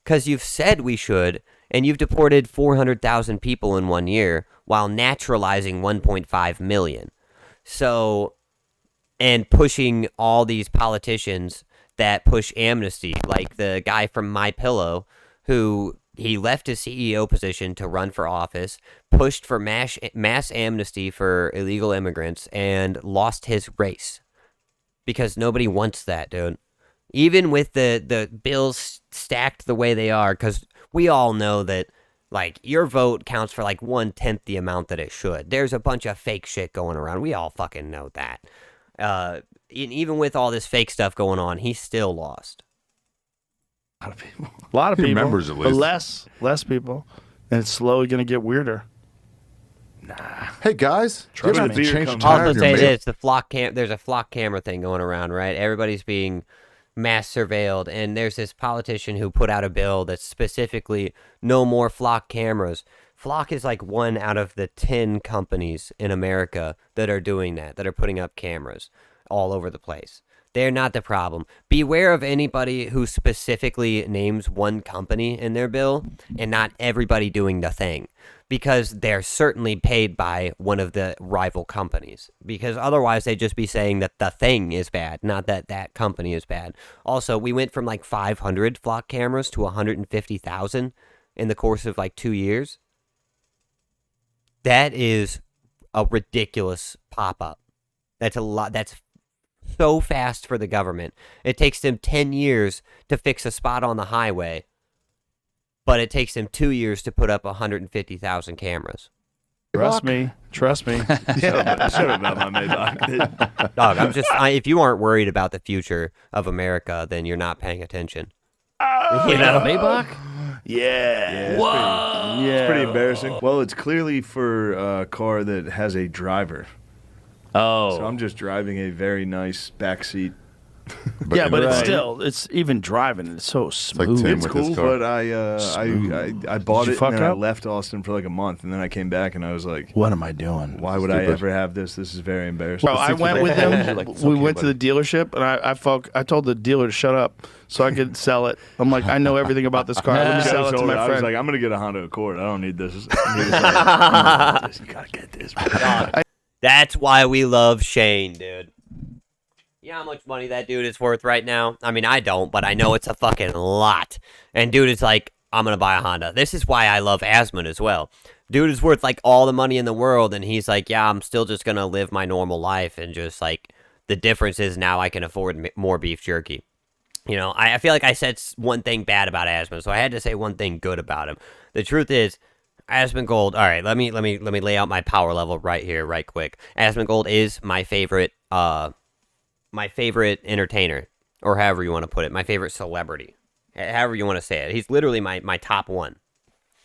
Because you've said we should, and you've deported 400,000 people in 1 year while naturalizing 1.5 million. So, and pushing all these politicians that push amnesty, like the guy from MyPillow, who he left his CEO position to run for office, pushed for mass amnesty for illegal immigrants, and lost his race. Because nobody wants that, dude. Even with the bills stacked the way they are, because we all know that, like, your vote counts for, like, 1/10 the amount that it should. There's a bunch of fake shit going around. We all fucking know that. Even with all this fake stuff going on, he still lost. A lot of people. Members, at but least. less people. And it's slowly going to get weirder. Hey guys, Trust you me. have to change the I'll tire also in your say mail. this: there's a flock camera thing going around, right? Everybody's being mass surveilled, and there's this politician who put out a bill that's specifically no more flock cameras. Flock is like 1 out of the 10 companies in America that are doing that are putting up cameras all over the place. They're not the problem. Beware of anybody who specifically names one company in their bill and not everybody doing the thing, because they're certainly paid by one of the rival companies, because otherwise they'd just be saying that the thing is bad, not that that company is bad. Also, we went from like 500 flock cameras to 150,000 in the course of like 2 years. That is a ridiculous pop-up. That's a lot. That's so fast for the government. It takes them 10 years to fix a spot on the highway, but it takes them 2 years to put up 150,000 cameras. Trust me. Shut up about my Maybach. Dog, if you aren't worried about the future of America, then you're not paying attention. You know, Maybach? Yeah. Whoa. Yeah. It's pretty embarrassing. Well, it's clearly for a car that has a driver. Oh. So I'm just driving a very nice backseat. Yeah, but it's Right. still, it's even driving. It's so like smooth. Tim It's with his cool, car. but I bought Did you it fuck and then I up? left Austin for like a month, and then I came back and I was like, What am I doing? why would I Stupid. ever have this? This is very embarrassing. Bro, I went with him. Like, it's We okay, went to the dealership, and I told the dealer to shut up so I could sell it. I'm like, I know everything about this car. Let me sell it to my I was friend. like, I'm gonna get a Honda Accord. I don't need this. He was like, you gotta get this. That's why we love Shane, dude. You know how much money that dude is worth right now? I mean, I don't, but I know it's a fucking lot. And dude is like, I'm going to buy a Honda. This is why I love Asmund as well. Dude is worth like all the money in the world, and he's like, yeah, I'm still just going to live my normal life, and just like, the difference is now I can afford more beef jerky. You know, I feel like I said one thing bad about Asmund, so I had to say one thing good about him. The truth is, Asmongold, all right, let me lay out my power level right here, right quick. Asmongold is my favorite entertainer, or however you want to put it, my favorite celebrity, however you want to say it. He's literally my top one.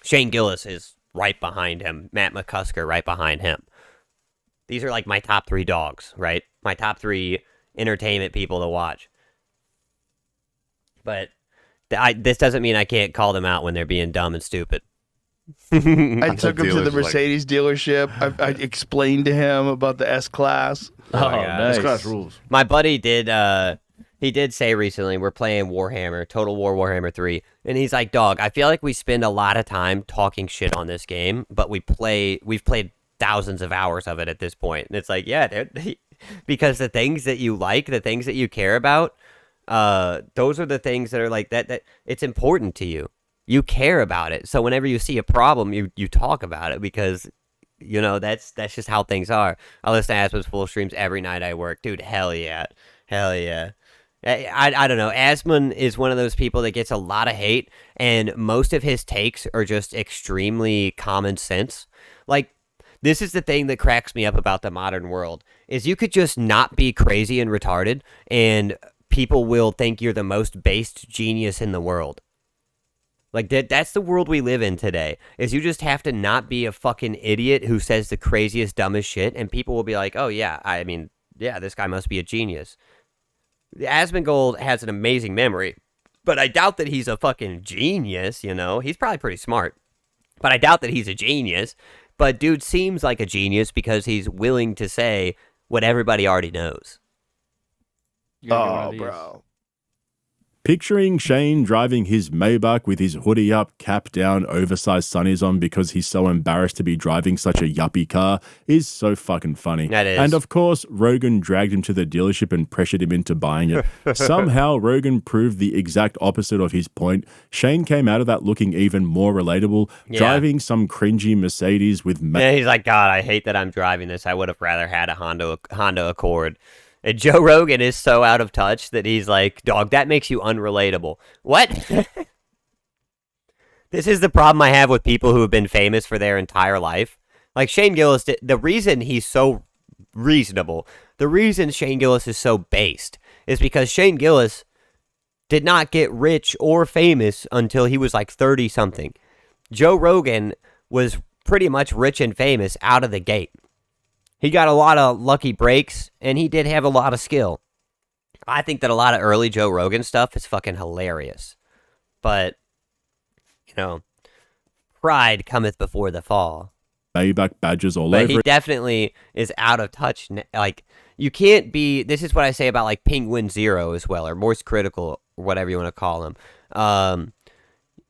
Shane Gillis is right behind him. Matt McCusker right behind him. These are like my top 3 dogs, right? My top 3 entertainment people to watch. But this doesn't mean I can't call them out when they're being dumb and stupid. I took him to the Mercedes dealership. I explained to him about the S-Class. Oh, nice. S-Class rules. My buddy did, he did say recently, we're playing Warhammer, Total War Warhammer 3, and he's like, dog, I feel like we spend a lot of time talking shit on this game, but we've played thousands of hours of it at this point. And it's like, yeah, dude, because the things that you like, the things that you care about, those are the things that are like that it's important to you. You care about it. So whenever you see a problem, you talk about it, because you know that's just how things are. I listen to Asmund's full streams every night I work. Dude, hell yeah. I don't know. Asmund is one of those people that gets a lot of hate, and most of his takes are just extremely common sense. Like, this is the thing that cracks me up about the modern world, is you could just not be crazy and retarded, and people will think you're the most based genius in the world. Like, that's the world we live in today, is you just have to not be a fucking idiot who says the craziest, dumbest shit, and people will be like, oh, yeah, I mean, yeah, this guy must be a genius. Asmongold has an amazing memory, but I doubt that he's a fucking genius, you know? He's probably pretty smart, but I doubt that he's a genius. But dude seems like a genius because he's willing to say what everybody already knows. Oh, bro. Picturing Shane driving his Maybach with his hoodie up, cap down, oversized sunnies on because he's so embarrassed to be driving such a yuppie car is so fucking funny. That is. And of course, Rogan dragged him to the dealership and pressured him into buying it. Somehow, Rogan proved the exact opposite of his point. Shane came out of that looking even more relatable, driving some cringy Mercedes with... Yeah, he's like, God, I hate that I'm driving this. I would have rather had a Honda Accord. And Joe Rogan is so out of touch that he's like, dog, that makes you unrelatable. What? This is the problem I have with people who have been famous for their entire life. Like Shane Gillis, the reason he's so reasonable, the reason Shane Gillis is so based, is because Shane Gillis did not get rich or famous until he was like 30-something. Joe Rogan was pretty much rich and famous out of the gate. He got a lot of lucky breaks, and he did have a lot of skill. I think that a lot of early Joe Rogan stuff is fucking hilarious. But, you know, pride cometh before the fall. Maybach badges all but over he it. Definitely is out of touch. Like, you can't be... This is what I say about, like, Penguin Zero as well, or Morse Critical, or whatever you want to call him.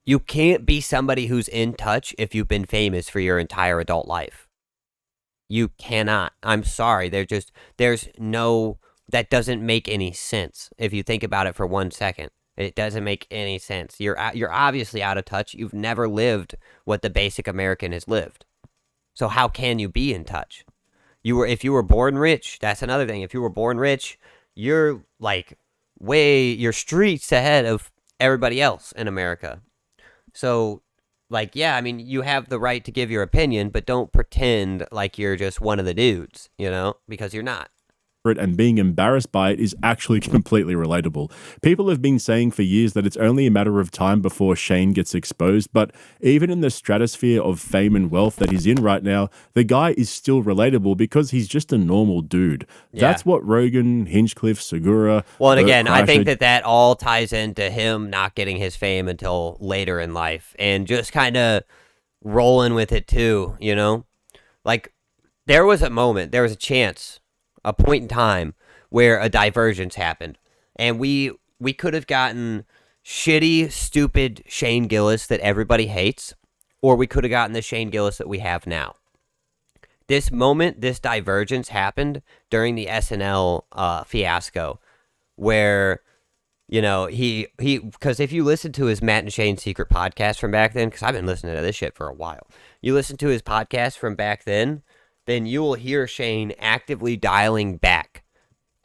You can't be somebody who's in touch if you've been famous for your entire adult life. You cannot. I'm sorry. There's no, that doesn't make any sense. If you think about it for 1 second, it doesn't make any sense. You're obviously out of touch. You've never lived what the basic American has lived. So how can you be in touch? If you were born rich, that's another thing. If you were born rich, you're like you're streets ahead of everybody else in America. So, like, yeah, I mean, you have the right to give your opinion, but don't pretend like you're just one of the dudes, you know, because you're not. And being embarrassed by it is actually completely relatable. People have been saying for years that it's only a matter of time before Shane gets exposed, but even in the stratosphere of fame and wealth that he's in right now, the guy is still relatable because he's just a normal dude. Yeah. That's what Rogan, Hinchcliffe, Segura... Well, and again, I think that all ties into him not getting his fame until later in life and just kind of rolling with it too, you know? Like, there was a chance... a point in time where a divergence happened, and we could have gotten shitty, stupid Shane Gillis that everybody hates, or we could have gotten the Shane Gillis that we have now. This moment, this divergence happened during the SNL fiasco, where, you know, he because if you listen to his Matt and Shane's Secret podcast from back then, because I've been listening to this shit for a while, you listen to his podcast from back then you will hear Shane actively dialing back,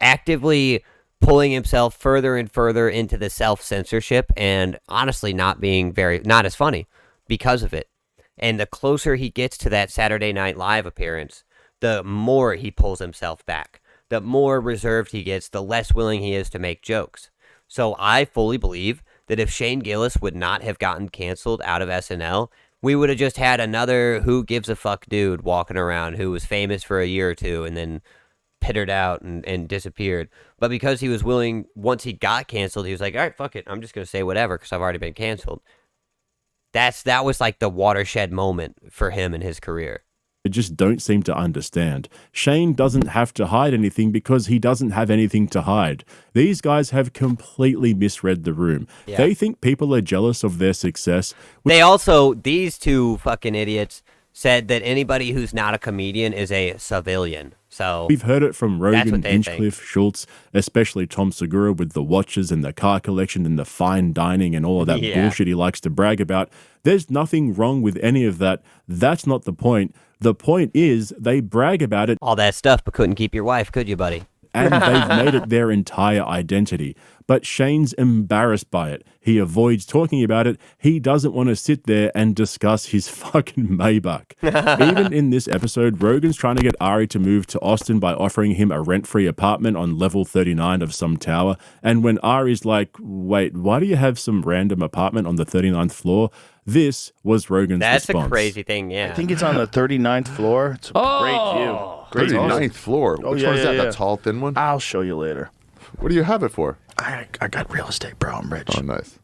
actively pulling himself further and further into the self-censorship, and honestly not as funny because of it. And the closer he gets to that Saturday Night Live appearance, the more he pulls himself back. The more reserved he gets, the less willing he is to make jokes. So I fully believe that if Shane Gillis would not have gotten canceled out of SNL, we would have just had another who gives a fuck dude walking around who was famous for a year or two and then pittered out and disappeared. But because he was willing, once he got canceled, he was like, all right, fuck it, I'm just going to say whatever because I've already been canceled. That was like the watershed moment for him in his career. I just don't seem to understand. Shane doesn't have to hide anything because he doesn't have anything to hide. These guys have completely misread the room. Yeah. They think people are jealous of their success. These two fucking idiots said that anybody who's not a comedian is a civilian. So We've heard it from Rogan, they Hinchcliffe, Schultz, especially Tom Segura with the watches and the car collection and the fine dining and all of that bullshit he likes to brag about. There's nothing wrong with any of that. That's not the point. The point is they brag about it. All that stuff, but couldn't keep your wife, could you, buddy? And they've made it their entire identity. But Shane's embarrassed by it. He avoids talking about it. He doesn't want to sit there and discuss his fucking Maybach. Even in this episode, Rogan's trying to get Ari to move to Austin by offering him a rent-free apartment on level 39 of some tower. And when Ari's like, wait, why do you have some random apartment on the 39th floor? This was Rogan's response. That's a crazy thing, yeah. I think it's on the 39th floor. It's a great view. Great view. 39th floor. Oh, Which yeah, one is that? yeah, That tall, thin one? I'll show you later. What do you have it for? I got real estate, bro. I'm rich. Oh, nice.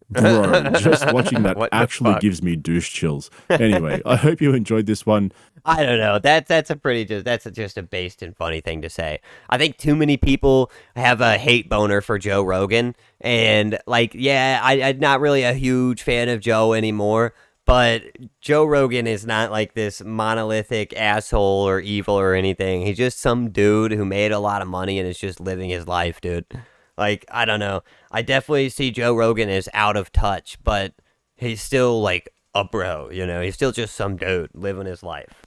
Bro, just watching that What the actually fuck? gives me douche chills. Anyway, I hope you enjoyed this one. I don't know. That's just a based and funny thing to say. I think too many people have a hate boner for Joe Rogan, and like, yeah, I'm not really a huge fan of Joe anymore. But Joe Rogan is not like this monolithic asshole or evil or anything. He's just some dude who made a lot of money and is just living his life, dude. Like, I don't know. I definitely see Joe Rogan as out of touch, but he's still like a bro, you know? He's still just some dude living his life.